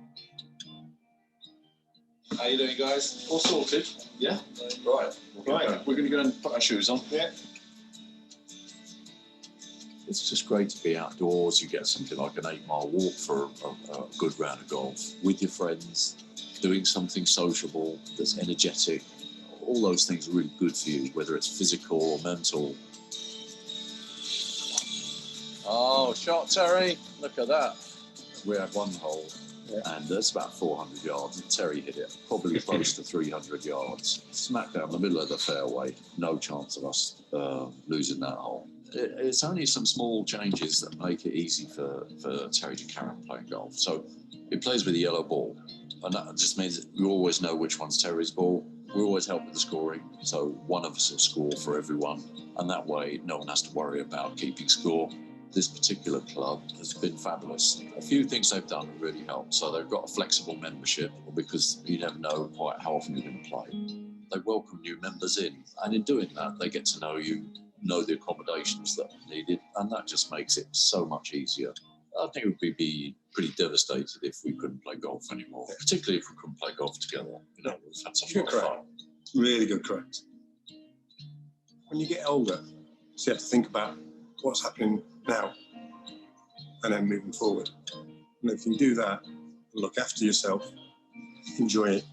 C: How you doing, guys? All sorted? Yeah? Right. Right. We're going to go and put our shoes on.
F: Yeah.
C: It's just great to be outdoors. You get something like an 8-mile walk for a good round of golf with your friends, doing something sociable that's energetic. All those things are really good for you, whether it's physical or mental. Oh, shot, Terry. Look at that. We had one hole, and that's about 400 yards, and Terry hit it probably close to 300 yards. Smack down the middle of the fairway. No chance of us losing that hole. It's only some small changes that make it easy for Terry to carry on playing golf. So he plays with a yellow ball, and that just means that we always know which one's Terry's ball. We always help with the scoring, so one of us will score for everyone, and that way no one has to worry about keeping score. This particular club has been fabulous. A few things they've done really helped. So they've got a flexible membership because you never know quite how often you're going to play. They welcome new members in, and in doing that, they get to know you, know the accommodations that are needed, and that just makes it so much easier. I think it would be pretty devastated if we couldn't play golf anymore, particularly if we couldn't play golf together. You know, we've had such a lot of fun.
F: Really good crack. When you get older, you have to think about what's happening now and then moving forward. And if you do that, look after yourself, enjoy it.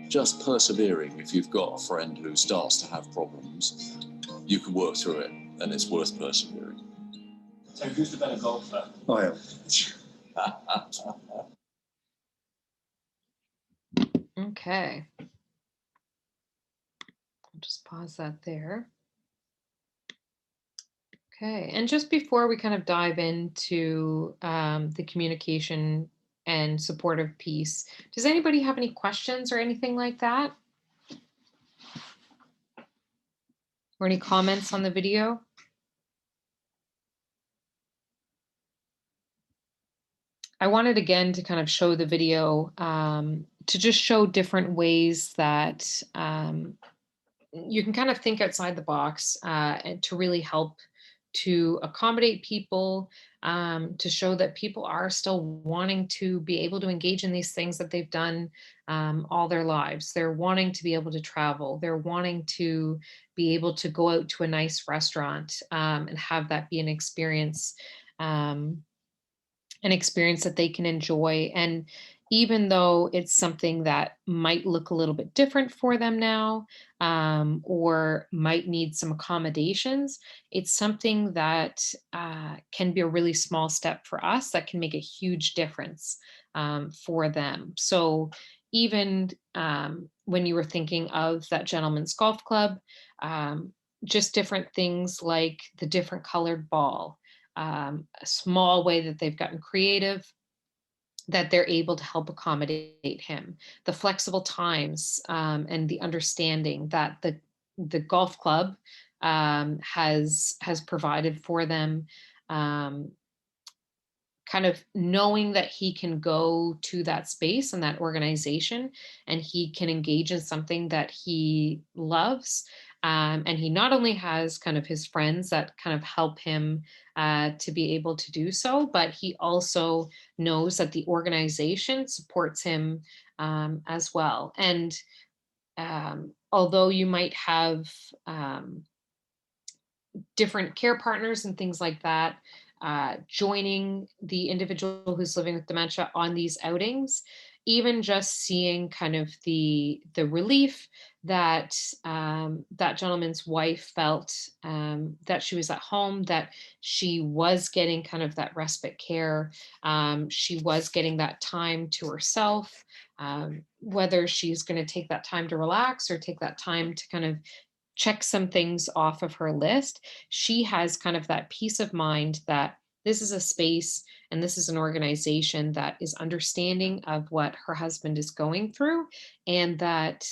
C: Just persevering. If you've got a friend who starts to have problems, you can work through it, and it's worth persevering.
E: So who's the better golfer?
F: I am.
A: Okay. I'll just pause that there. Okay, and just before we kind of dive into the communication and supportive piece, does anybody have any questions or anything like that? or any comments on the video? I wanted again to kind of show the video to just show different ways that you can kind of think outside the box and to really help to accommodate people, to show that people are still wanting to be able to engage in these things that they've done all their lives. They're wanting to be able to travel. They're wanting to be able to go out to a nice restaurant and have that be um, an experience that they can enjoy. And even though it's something that might look a little bit different for them now, or might need some accommodations, it's something that can be a really small step for us that can make a huge difference for them. So even when you were thinking of that gentleman's golf club, um, just different things like the different colored ball, a small way that they've gotten creative, that they're able to help accommodate him, the flexible times, and the understanding that the golf club has provided for them, um, kind of knowing that he can go to that space and that organization and he can engage in something that he loves. And he not only has kind of his friends that kind of help him to be able to do so, but he also knows that the organization supports him as well. And although you might have different care partners and things like that, joining the individual who's living with dementia on these outings, even just seeing kind of the relief that that gentleman's wife felt, that she was at home, that she was getting kind of that respite care, she was getting that time to herself, whether she's going to take that time to relax or take that time to kind of check some things off of her list, she has kind of that peace of mind that this is a space and this is an organization that is understanding of what her husband is going through, and that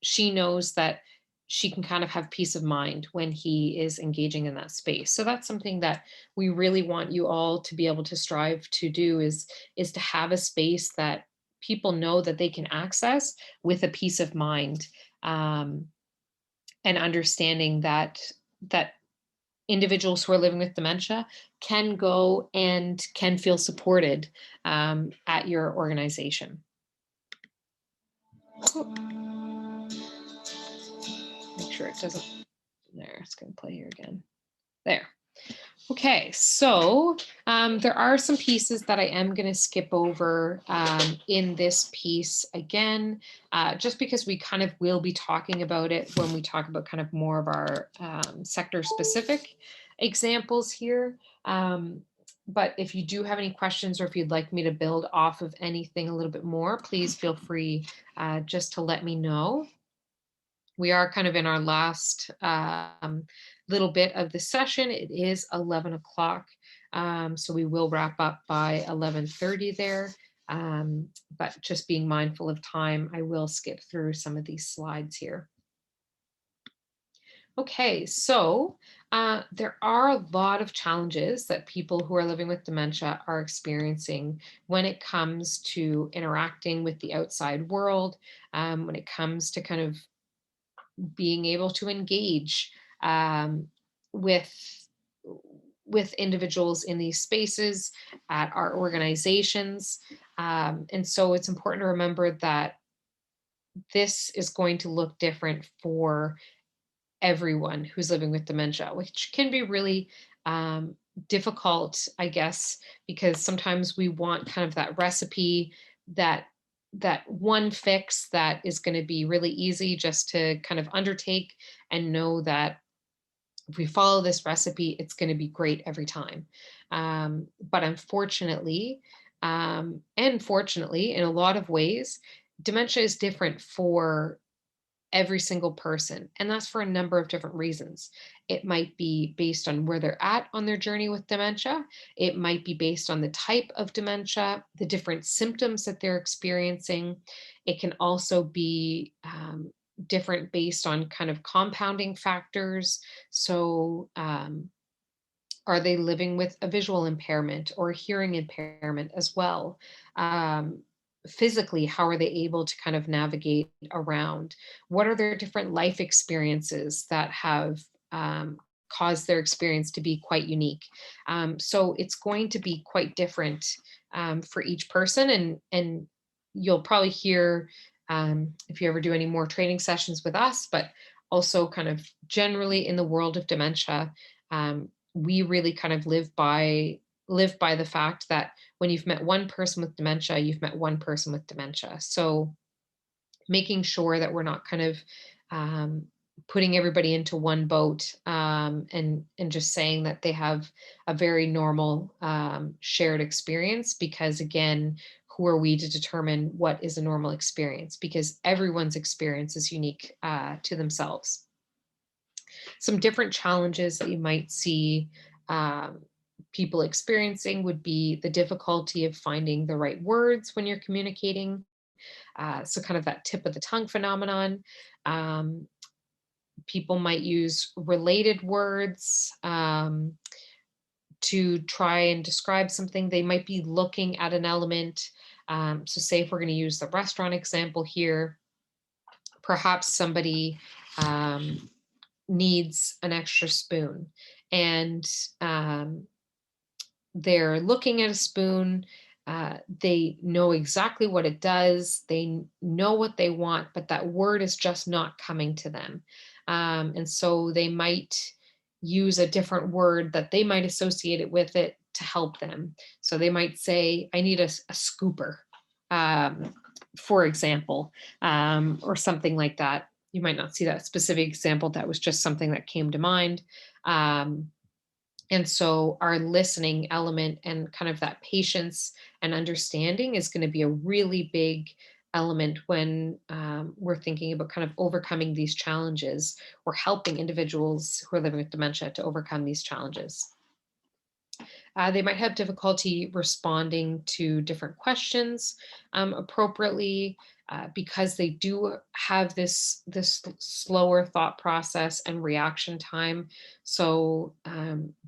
A: she knows that she can kind of have peace of mind when he is engaging in that space. So that's something that we really want you all to be able to strive to do, is to have a space that people know that they can access with a peace of mind. And understanding that individuals who are living with dementia can go and can feel supported at your organization. Oh, make sure it doesn't. There, it's going to play here again. There. Okay, so there are some pieces that I am going to skip over in this piece again, just because we kind of will be talking about it when we talk about kind of more of our sector specific examples here. But if you do have any questions, or if you'd like me to build off of anything a little bit more, please feel free just to let me know. We are kind of in our last little bit of the session. It is 11 o'clock, so we will wrap up by 11:30 there. But just being mindful of time, I will skip through some of these slides here. Okay, so there are a lot of challenges that people who are living with dementia are experiencing when it comes to interacting with the outside world, when it comes to kind of being able to engage with individuals in these spaces at our organizations. And so it's important to remember that this is going to look different for everyone who's living with dementia, which can be really difficult, I guess, because sometimes we want kind of that recipe, that one fix that is going to be really easy just to kind of undertake and know that if we follow this recipe, it's going to be great every time. But unfortunately, and fortunately, in a lot of ways, dementia is different for every single person. And that's for a number of different reasons. It might be based on where they're at on their journey with dementia. It might be based on the type of dementia, the different symptoms that they're experiencing. It can also be different based on kind of compounding factors. So, are they living with a visual impairment or a hearing impairment as well? Um, Physically, how are they able to kind of navigate around? What are their different life experiences that have caused their experience to be quite unique? So it's going to be quite different for each person, and you'll probably hear if you ever do any more training sessions with us, but also kind of generally in the world of dementia. We really kind of live by the fact that when you've met one person with dementia, you've met one person with dementia. So making sure that we're not kind of um, putting everybody into one boat, and just saying that they have a very normal shared experience, because again, who are we to determine what is a normal experience, because everyone's experience is unique to themselves. Some different challenges that you might see um, people experiencing would be the difficulty of finding the right words when you're communicating. So, kind of that tip of the tongue phenomenon. Um, People might use related words to try and describe something. They might be looking at an element. So, say if we're going to use the restaurant example here, perhaps somebody um, needs an extra spoon, and they're looking at a spoon. They know exactly what it does. They know what they want, but that word is just not coming to them. And so they might use a different word that they might associate it with it to help them. So they might say, I need a scooper, um, for example, or something like that. You might not see that specific example. That was just something that came to mind. Um, and so our listening element and kind of that patience and understanding is going to be a really big element when we're thinking about kind of overcoming these challenges or helping individuals who are living with dementia to overcome these challenges. They might have difficulty responding to different questions appropriately, because they do have this slower thought process and reaction time. So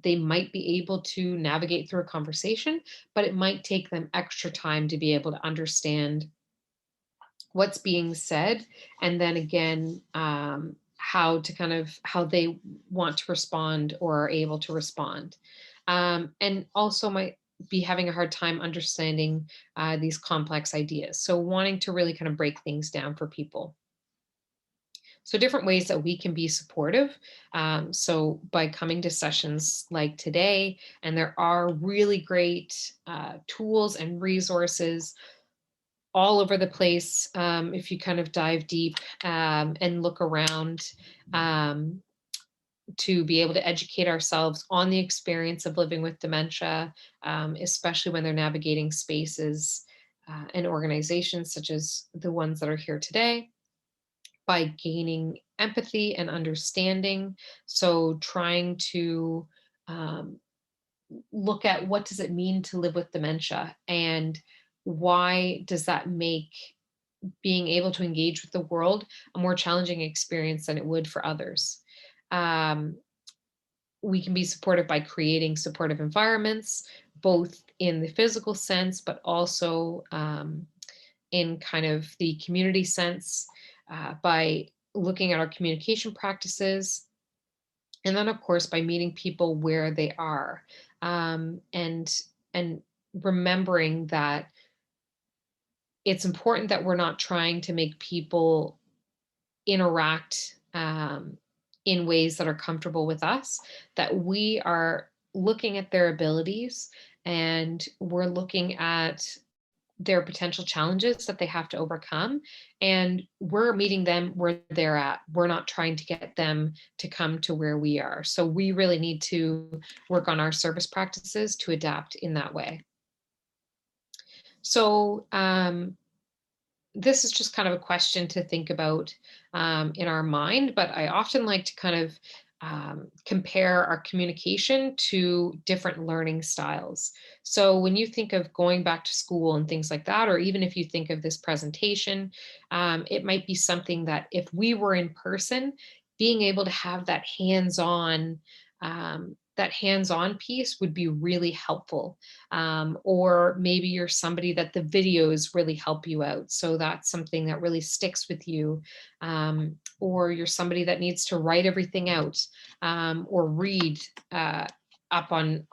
A: they might be able to navigate through a conversation, but it might take them extra time to be able to understand what's being said, and then again, how they want to respond or are able to respond. And also might be having a hard time understanding these complex ideas, so wanting to really kind of break things down for people. So different ways that we can be supportive. So by coming to sessions like today, and there are really great tools and resources all over the place, if you kind of dive deep and look around, um, to be able to educate ourselves on the experience of living with dementia, especially when they're navigating spaces and organizations such as the ones that are here today, by gaining empathy and understanding. So trying to um, look at what does it mean to live with dementia, and why does that make being able to engage with the world a more challenging experience than it would for others. Um, we can be supportive by creating supportive environments, both in the physical sense, but also in kind of the community sense, by looking at our communication practices. And then, of course, by meeting people where they are, and remembering that it's important that we're not trying to make people interact in ways that are comfortable with us, that we are looking at their abilities, and we're looking at their potential challenges that they have to overcome, and we're meeting them where they're at. We're not trying to get them to come to where we are. So we really need to work on our service practices to adapt in that way. So this is just kind of a question to think about in our mind, but I often like to kind of compare our communication to different learning styles. So when you think of going back to school and things like that, or even if you think of this presentation, it might be something that if we were in person, being able to have that hands-on piece would be really helpful. Or maybe you're somebody that the videos really help you out. So that's something that really sticks with you. Or you're somebody that needs to write everything out, or read up on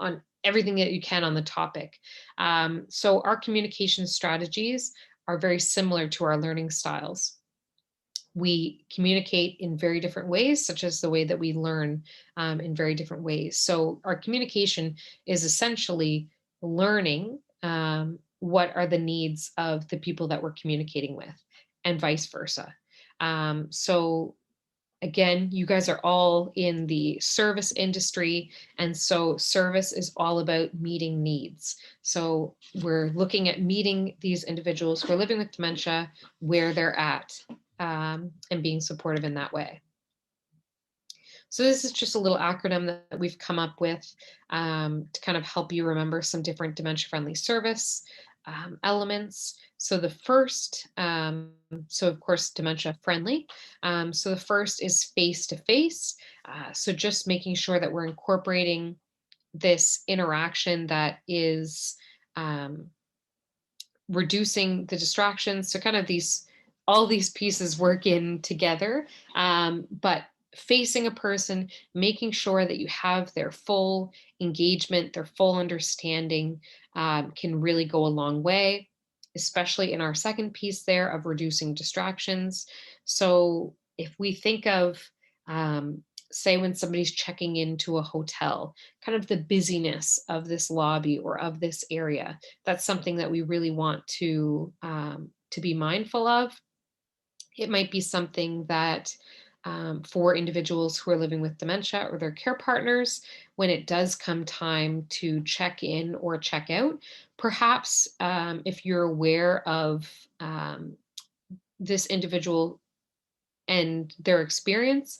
A: everything that you can on the topic. So our communication strategies are very similar to our learning styles. We communicate in very different ways, such as the way that we learn in very different ways. So our communication is essentially learning what are the needs of the people that we're communicating with, and vice versa. So again, you guys are all in the service industry, and so service is all about meeting needs. So we're looking at meeting these individuals who are living with dementia where they're at, and being supportive in that way. So this is just a little acronym that we've come up with to kind of help you remember some different dementia-friendly service elements. So the first, so of course, dementia friendly. So the first is face-to-face. So just making sure that we're incorporating this interaction that is reducing the distractions. So kind of all these pieces work in together, but facing a person, making sure that you have their full engagement, their full understanding, can really go a long way, especially in our second piece there of reducing distractions. So if we think of, say, when somebody's checking into a hotel, kind of the busyness of this lobby or of this area, that's something that we really want to be mindful of. It might be something that for individuals who are living with dementia or their care partners, when it does come time to check in or check out, perhaps if you're aware of this individual and their experience,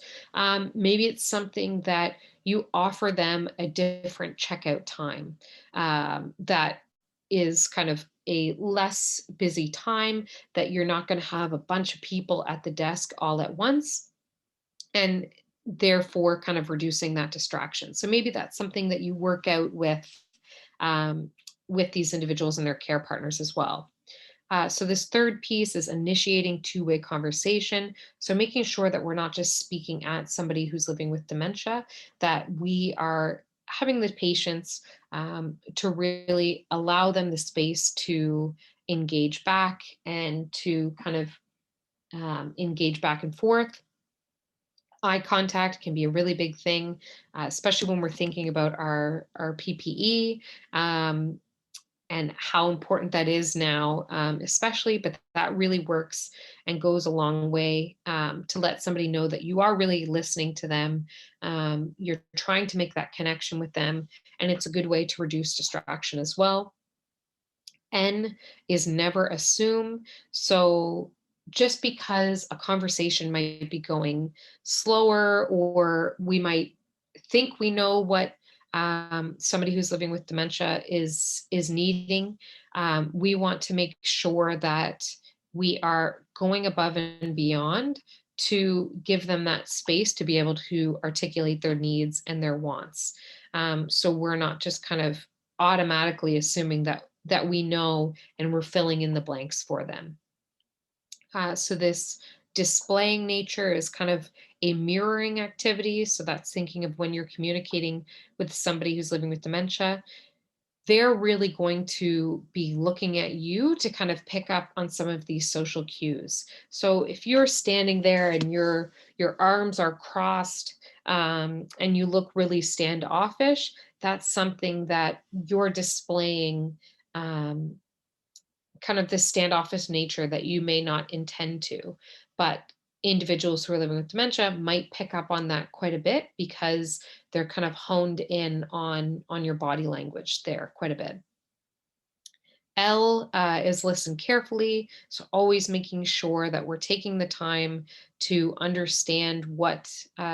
A: maybe it's something that you offer them a different checkout time that is kind of a less busy time, that you're not going to have a bunch of people at the desk all at once, and therefore kind of reducing that distraction. So maybe that's something that you work out um, with these individuals and their care partners as well. So this third piece is initiating two-way conversation. So making sure that we're not just speaking at somebody who's living with dementia, that we are having the patience to really allow them the space to engage back and to kind of engage back and forth. Eye contact can be a really big thing, especially when we're thinking about our PPE. And how important that is now, especially, but that really works and goes a long way to let somebody know that you are really listening to them. You're trying to make that connection with them, and it's a good way to reduce distraction as well. N is never assume. So just because a conversation might be going slower, or we might think we know what somebody who's living with dementia is needing, we want to make sure that we are going above and beyond to give them that space to be able to articulate their needs and their wants. So we're not just kind of automatically assuming that we know and we're filling in the blanks for them. So this displaying nature is kind of a mirroring activity. So that's thinking of when you're communicating with somebody who's living with dementia, they're really going to be looking at you to kind of pick up on some of these social cues. So if you're standing there and your arms are crossed, and you look really standoffish, that's something that you're displaying, kind of this standoffish nature that you may not intend to. But individuals who are living with dementia might pick up on that quite a bit because they're kind of honed in on your body language there quite a bit. L is listen carefully. So always making sure that we're taking the time to understand what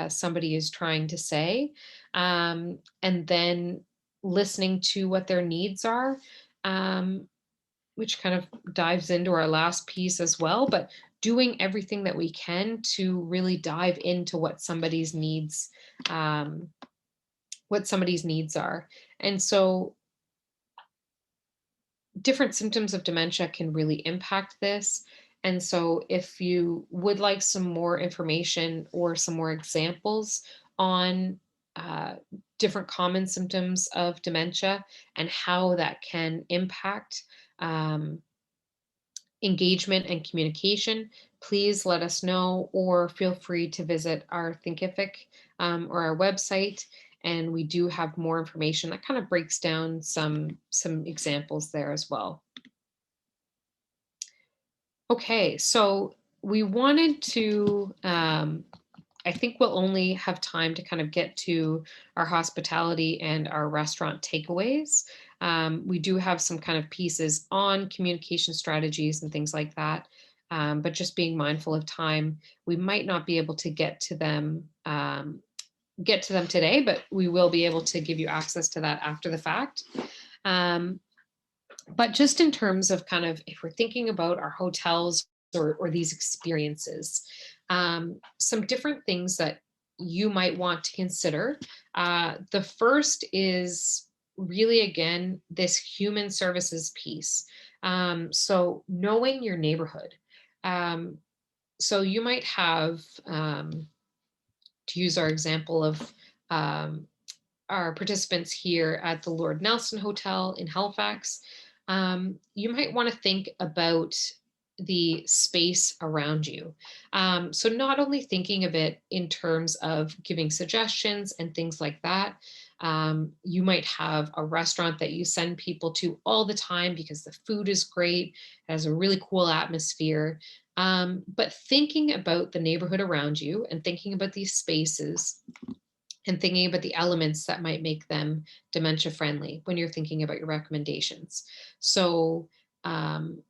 A: somebody is trying to say, and then listening to what their needs are, um, which kind of dives into our last piece as well. But doing everything that we can to really dive into um, what somebody's needs are. And so different symptoms of dementia can really impact this. And so, if you would like some more information or some more examples on uh, different common symptoms of dementia and how that can impact um, engagement and communication, please let us know or feel free to visit our Thinkific or our website. And we do have more information that kind of breaks down some examples there as well. Okay, so we wanted to, I think we'll only have time to kind of get to our hospitality and our restaurant takeaways. We do have some kind of pieces on communication strategies and things like that. But just being mindful of time, we might not be able to get to them today, but we will be able to give you access to that after the fact. Um, but just in terms of kind of if we're thinking about our hotels or these experiences, some different things that you might want to consider. The first is really, again, this human services piece. So knowing your neighborhood. Um, so you might have, to use our example of um, our participants here at the Lord Nelson Hotel in Halifax, you might want to think about the space around you. So, not only thinking of it in terms of giving suggestions and things like that, you might have a restaurant that you send people to all the time because the food is great, it has a really cool atmosphere. But thinking about the neighborhood around you and thinking about these spaces and thinking about the elements that might make them dementia friendly when you're thinking about your recommendations. So, um,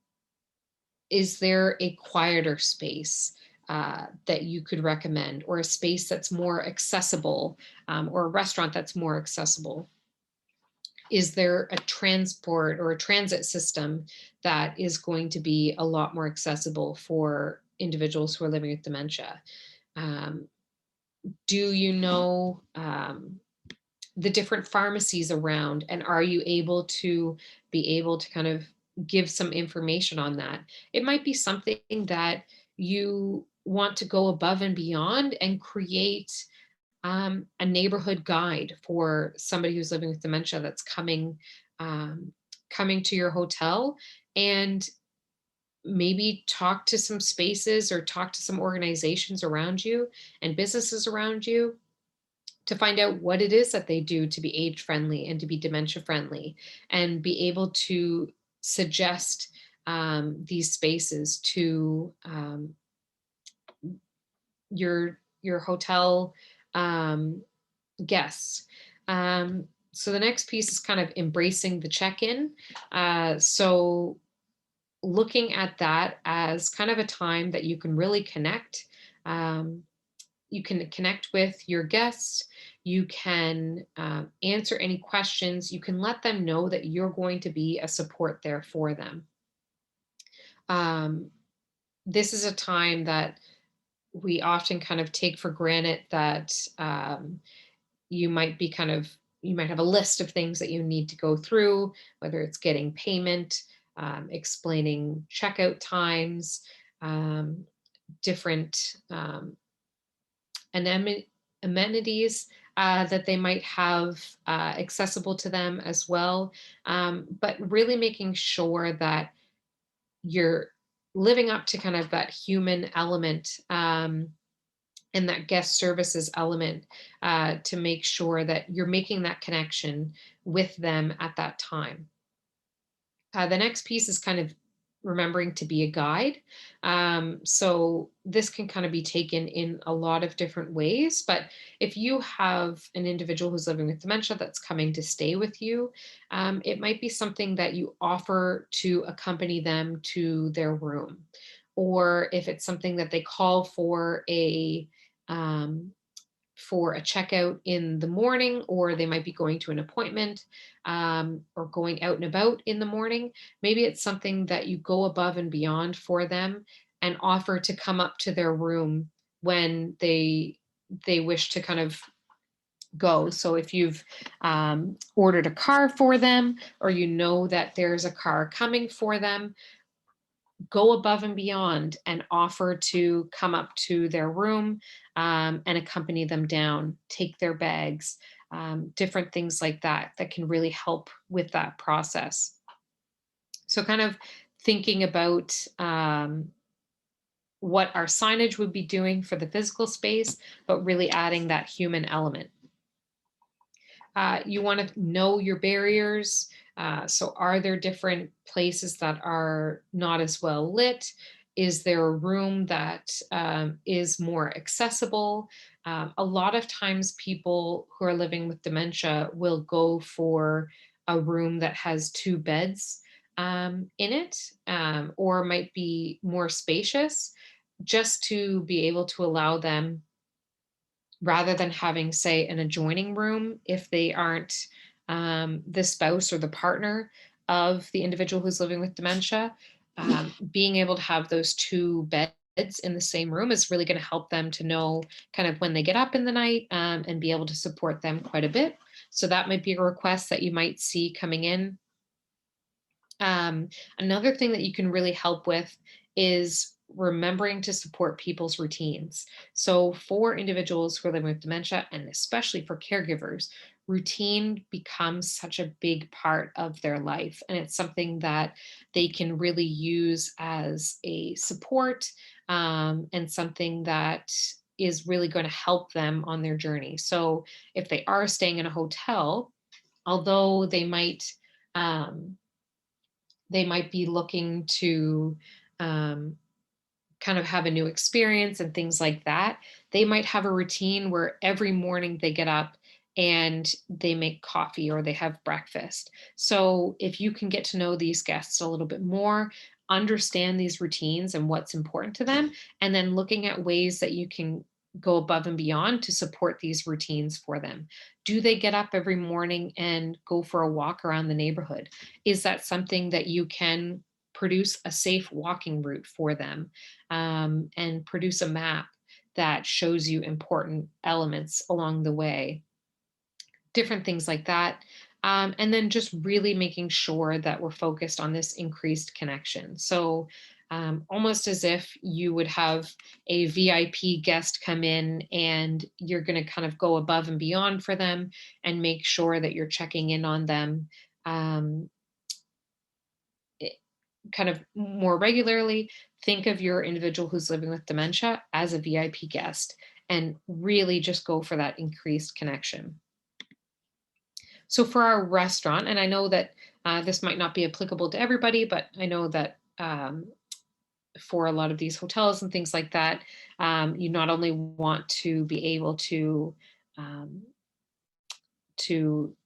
A: is there a quieter space that you could recommend, or a space that's more accessible, or a restaurant that's more accessible? Is there a transport or a transit system that is going to be a lot more accessible for individuals who are living with dementia? Um, do you know the different pharmacies around, and are you able to kind of give some information on that? It might be something that you want to go above and beyond and create a neighborhood guide for somebody who's living with dementia that's coming to your hotel, and maybe talk to some spaces or talk to some organizations around you and businesses around you to find out what it is that they do to be age friendly and to be dementia friendly, and be able to suggest these spaces to your hotel um, guests. So the next piece is kind of embracing the check-in. So looking at that as kind of a time that you can really connect. You can connect with your guests. You can answer any questions. You can let them know that you're going to be a support there for them. Um, this is a time that we often kind of take for granted, that you might be kind of, you might have a list of things that you need to go through, whether it's getting payment, explaining checkout times, different amenities that they might have accessible to them as well. But really making sure that you're living up to kind of that human element, and that guest services element, to make sure that you're making that connection with them at that time. The next piece is kind of remembering to be a guide. So this can kind of be taken in a lot of different ways. But if you have an individual who's living with dementia that's coming to stay with you, it might be something that you offer to accompany them to their room. Or if it's something that they call um, for a checkout in the morning, or they might be going to an appointment, or going out and about in the morning. Maybe it's something that you go above and beyond for them and offer to come up to their room when they wish to kind of go. So if you've ordered a car for them, or you know that there's a car coming for them, go above and beyond and offer to come up to their room, and accompany them down, take their bags, different things like that that can really help with that process. So, kind of thinking about what our signage would be doing for the physical space, but really adding that human element. You want to know your barriers. So, are there different places that are not as well lit? Is there a room that is more accessible? A lot of times, people who are living with dementia will go for a room that has two beds in it, or might be more spacious, just to be able to allow them, rather than having, say, an adjoining room if they aren't the spouse or the partner of the individual who's living with dementia. Being able to have those two beds in the same room is really going to help them to know kind of when they get up in the night, and be able to support them quite a bit. So that might be a request that you might see coming in. Another thing that you can really help with is remembering to support people's routines. So, for individuals who are living with dementia, and especially for caregivers, routine becomes such a big part of their life. And it's something that they can really use as a support, and something that is really going to help them on their journey. So, if they are staying in a hotel, although um, they might be looking to um, kind of have a new experience and things like that. They might have a routine where every morning they get up and they make coffee or they have breakfast. So if you can get to know these guests a little bit more, understand these routines and what's important to them, and then looking at ways that you can go above and beyond to support these routines for them. Do they get up every morning and go for a walk around the neighborhood? Is that something that you can produce a safe walking route for them, and produce a map that shows you important elements along the way? Different things like that. And then just really making sure that we're focused on this increased connection. So, almost as if you would have a VIP guest come in and you're going to kind of go above and beyond for them and make sure that you're checking in on them, um, kind of more regularly. Think of your individual who's living with dementia as a VIP guest and really just go for that increased connection. So for our restaurant, and I know that this might not be applicable to everybody, but I know that for a lot of these hotels and things like that, you not only want to be able um, to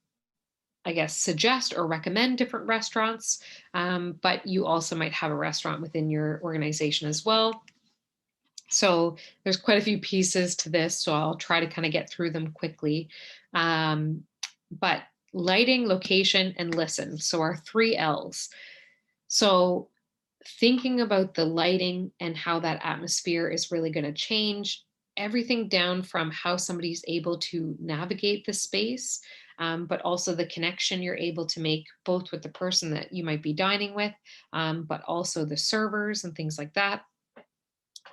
A: I guess, suggest or recommend different restaurants, but you also might have a restaurant within your organization as well. So there's quite a few pieces to this, so I'll try to kind of get through them quickly. But lighting, location, and listen. So our 3 Ls. So thinking about the lighting and how that atmosphere is really going to change everything, down from how somebody's able to navigate the space, but also the connection you're able to make both with the person that you might be dining with, but also the servers and things like that.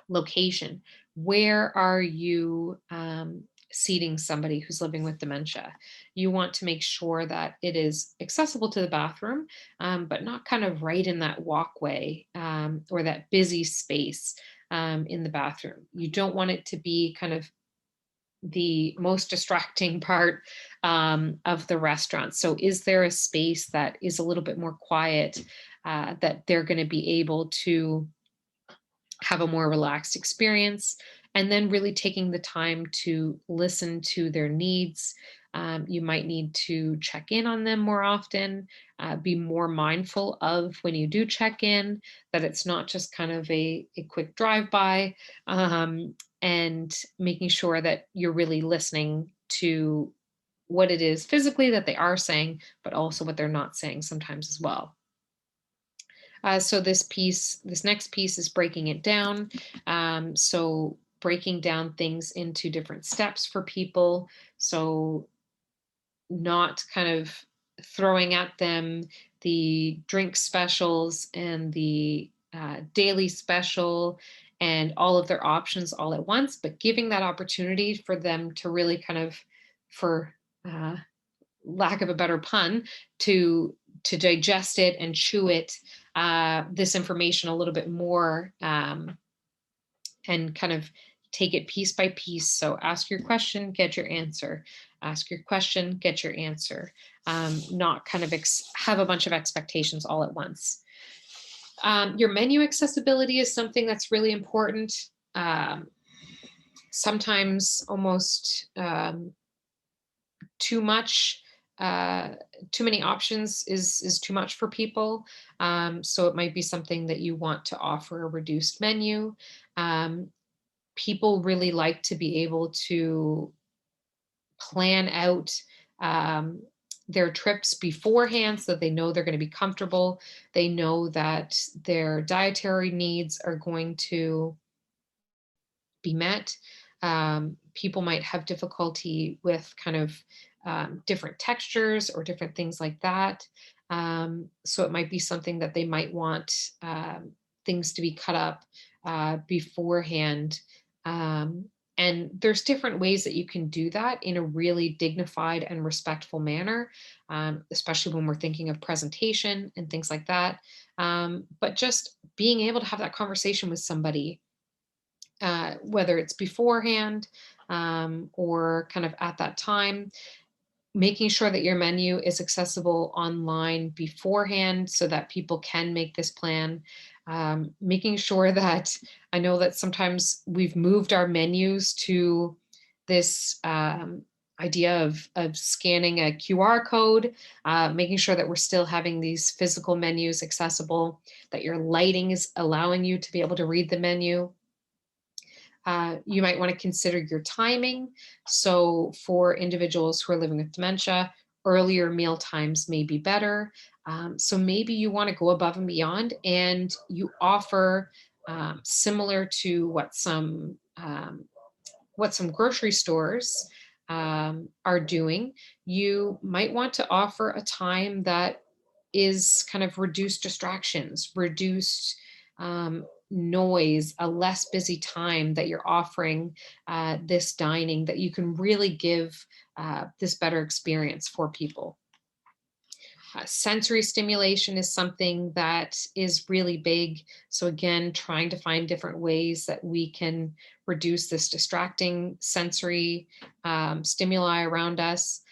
A: Location. Where are you seating somebody who's living with dementia? You want to make sure that it is accessible to the bathroom, but not kind of right in that walkway, or that busy space in the bathroom. You don't want it to be kind of the most distracting part of the restaurant. So, is there a space that is a little bit more quiet, that they're going to be able to have a more relaxed experience, and then really taking the time to listen to their needs. You might need to check in on them more often, be more mindful of when you do check in, that it's not just kind of a quick drive by, and making sure that you're really listening to what it is physically that they are saying, but also what they're not saying sometimes as well. So this next piece is breaking it down. So breaking down things into different steps for people. So not kind of throwing at them the drink specials and the daily special and all of their options all at once, but giving that opportunity for them to really kind of, for uh, lack of a better pun, to digest it and chew it, this information a little bit more, and kind of take it piece by piece. So ask your question, get your answer. Ask your question, get your answer. Not kind of have a bunch of expectations all at once. Your menu accessibility is something that's really important. Sometimes almost too much, too many options is too much for people. So it might be something that you want to offer a reduced menu. People really like to be able to plan out their trips beforehand so that they know they're going to be comfortable. They know that their dietary needs are going to be met. People might have difficulty with kind of different textures or different things like that. So it might be something that they might want things to be cut up beforehand. Um, and there's different ways that you can do that in a really dignified and respectful manner, especially when we're thinking of presentation and things like that. But just being able to have that conversation with somebody, whether it's beforehand, or kind of at that time, making sure that your menu is accessible online beforehand so that people can make this plan. Making sure that, I know that sometimes we've moved our menus to this idea of scanning a QR code, making sure that we're still having these physical menus accessible, that your lighting is allowing you to be able to read the menu. You might want to consider your timing. So for individuals who are living with dementia, earlier meal times may be better. So maybe you want to go above and beyond and you offer, similar to what some grocery stores are doing. You might want to offer a time that is kind of reduced distractions, reduced noise, a less busy time that you're offering this dining, that you can really give this better experience for people. Sensory stimulation is something that is really big. So again, trying to find different ways that we can reduce this distracting sensory stimuli around us.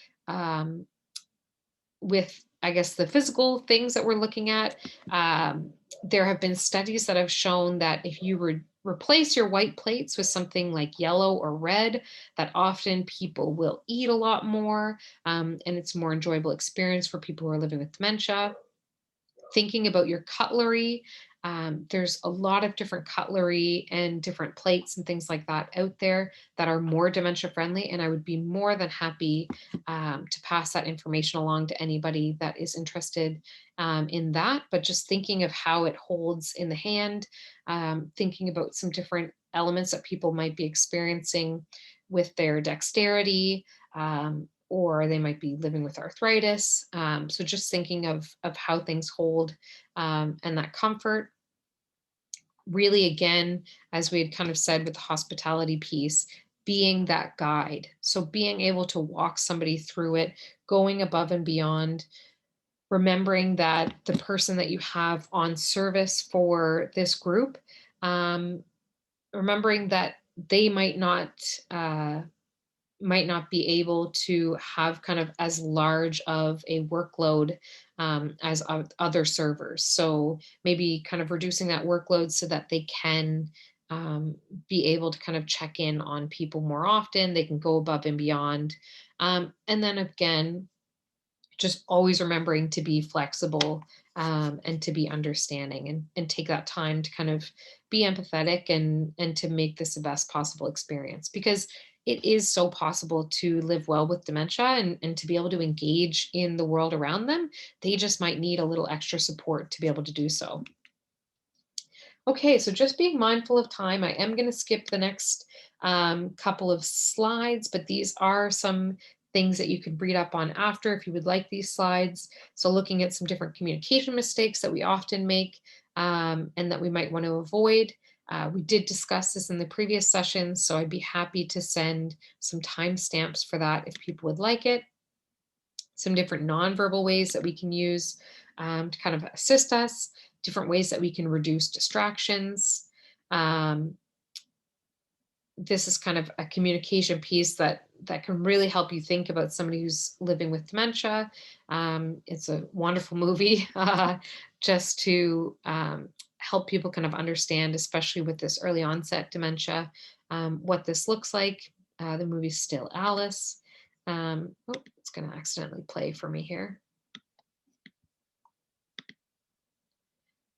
A: With, I guess, the physical things that we're looking at, there have been studies that have shown that if you replace your white plates with something like yellow or red, that often people will eat a lot more, and it's a more enjoyable experience for people who are living with dementia. Thinking about your cutlery, there's a lot of different cutlery and different plates and things like that out there that are more dementia friendly, and I would be more than happy to pass that information along to anybody that is interested in that. But just thinking of how it holds in the hand, thinking about some different elements that people might be experiencing with their dexterity, or they might be living with arthritis. So just thinking of how things hold, and that comfort. Really, again, as we had kind of said with the hospitality piece, being that guide. So being able to walk somebody through it, going above and beyond, remembering that the person that you have on service for this group, remembering that they might not be able to have kind of as large of a workload as other servers. So maybe kind of reducing that workload so that they can be able to kind of check in on people more often. They can go above and beyond. And then again, just always remembering to be flexible, and to be understanding, and take that time to kind of be empathetic, and to make this the best possible experience, because it is so possible to live well with dementia, and to be able to engage in the world around them. They just might need a little extra support to be able to do so. Okay, so just being mindful of time, I am going to skip the next couple of slides, but these are some things that you can read up on after if you would like these slides. So looking at some different communication mistakes that we often make, and that we might want to avoid. We did discuss this in the previous session, so I'd be happy to send some timestamps for that if people would like it. Some different nonverbal ways that we can use to kind of assist us, different ways that we can reduce distractions. This is kind of a communication piece that can really help you think about somebody who's living with dementia. It's a wonderful movie, just to help people kind of understand, especially with this early onset dementia, what this looks like. The movie's Still Alice. Oh, it's going to accidentally play for me here.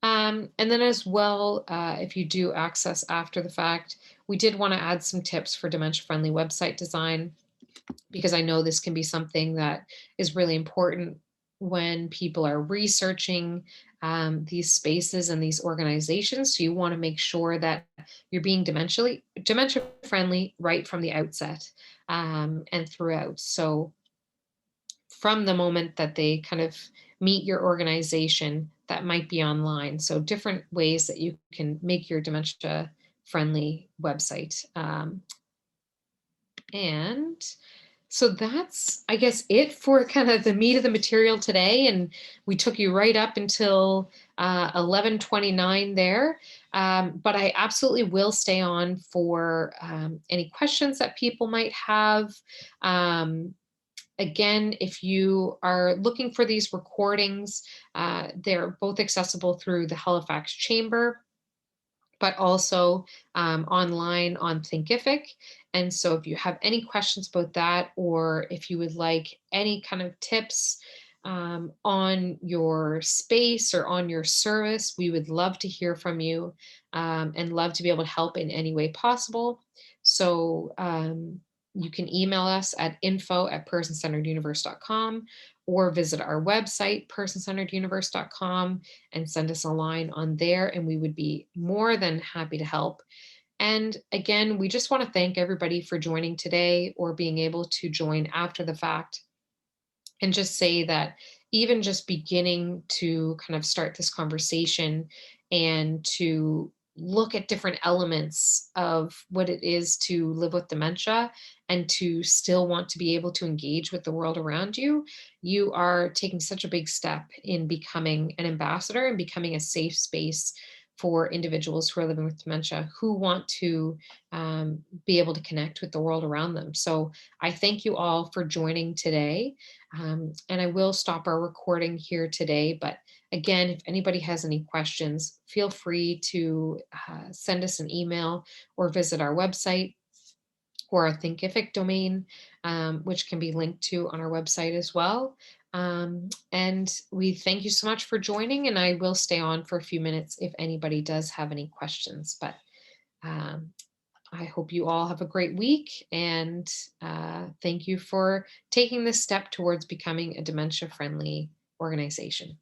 A: And then as well, if you do access after the fact, we did want to add some tips for dementia-friendly website design, because I know this can be something that is really important when people are researching these spaces and these organizations. So you want to make sure that you're being dementia-friendly right from the outset, and throughout. So from the moment that they kind of meet your organization, that might be online. So different ways that you can make your dementia friendly website. And so that's, I guess, it for kind of the meat of the material today. And we took you right up until 11:29 there. But I absolutely will stay on for any questions that people might have. Again, if you are looking for these recordings, they're both accessible through the Halifax Chamber, but also online on Thinkific. And so if you have any questions about that, or if you would like any kind of tips on your space or on your service, we would love to hear from you, and love to be able to help in any way possible. So you can email us at info@personcentereduniverse.com, or visit our website, personcentereduniverse.com, and send us a line on there, and we would be more than happy to help. And again, we just want to thank everybody for joining today, or being able to join after the fact, and just say that even just beginning to kind of start this conversation, and to look at different elements of what it is to live with dementia, and to still want to be able to engage with the world around you, you are taking such a big step in becoming an ambassador and becoming a safe space for individuals who are living with dementia, who want to be able to connect with the world around them. So I thank you all for joining today. And I will stop our recording here today. But again, if anybody has any questions, feel free to send us an email, or visit our website, or our Thinkific domain, which can be linked to on our website as well. And we thank you so much for joining, and I will stay on for a few minutes if anybody does have any questions. But I hope you all have a great week, and thank you for taking this step towards becoming a dementia-friendly organization.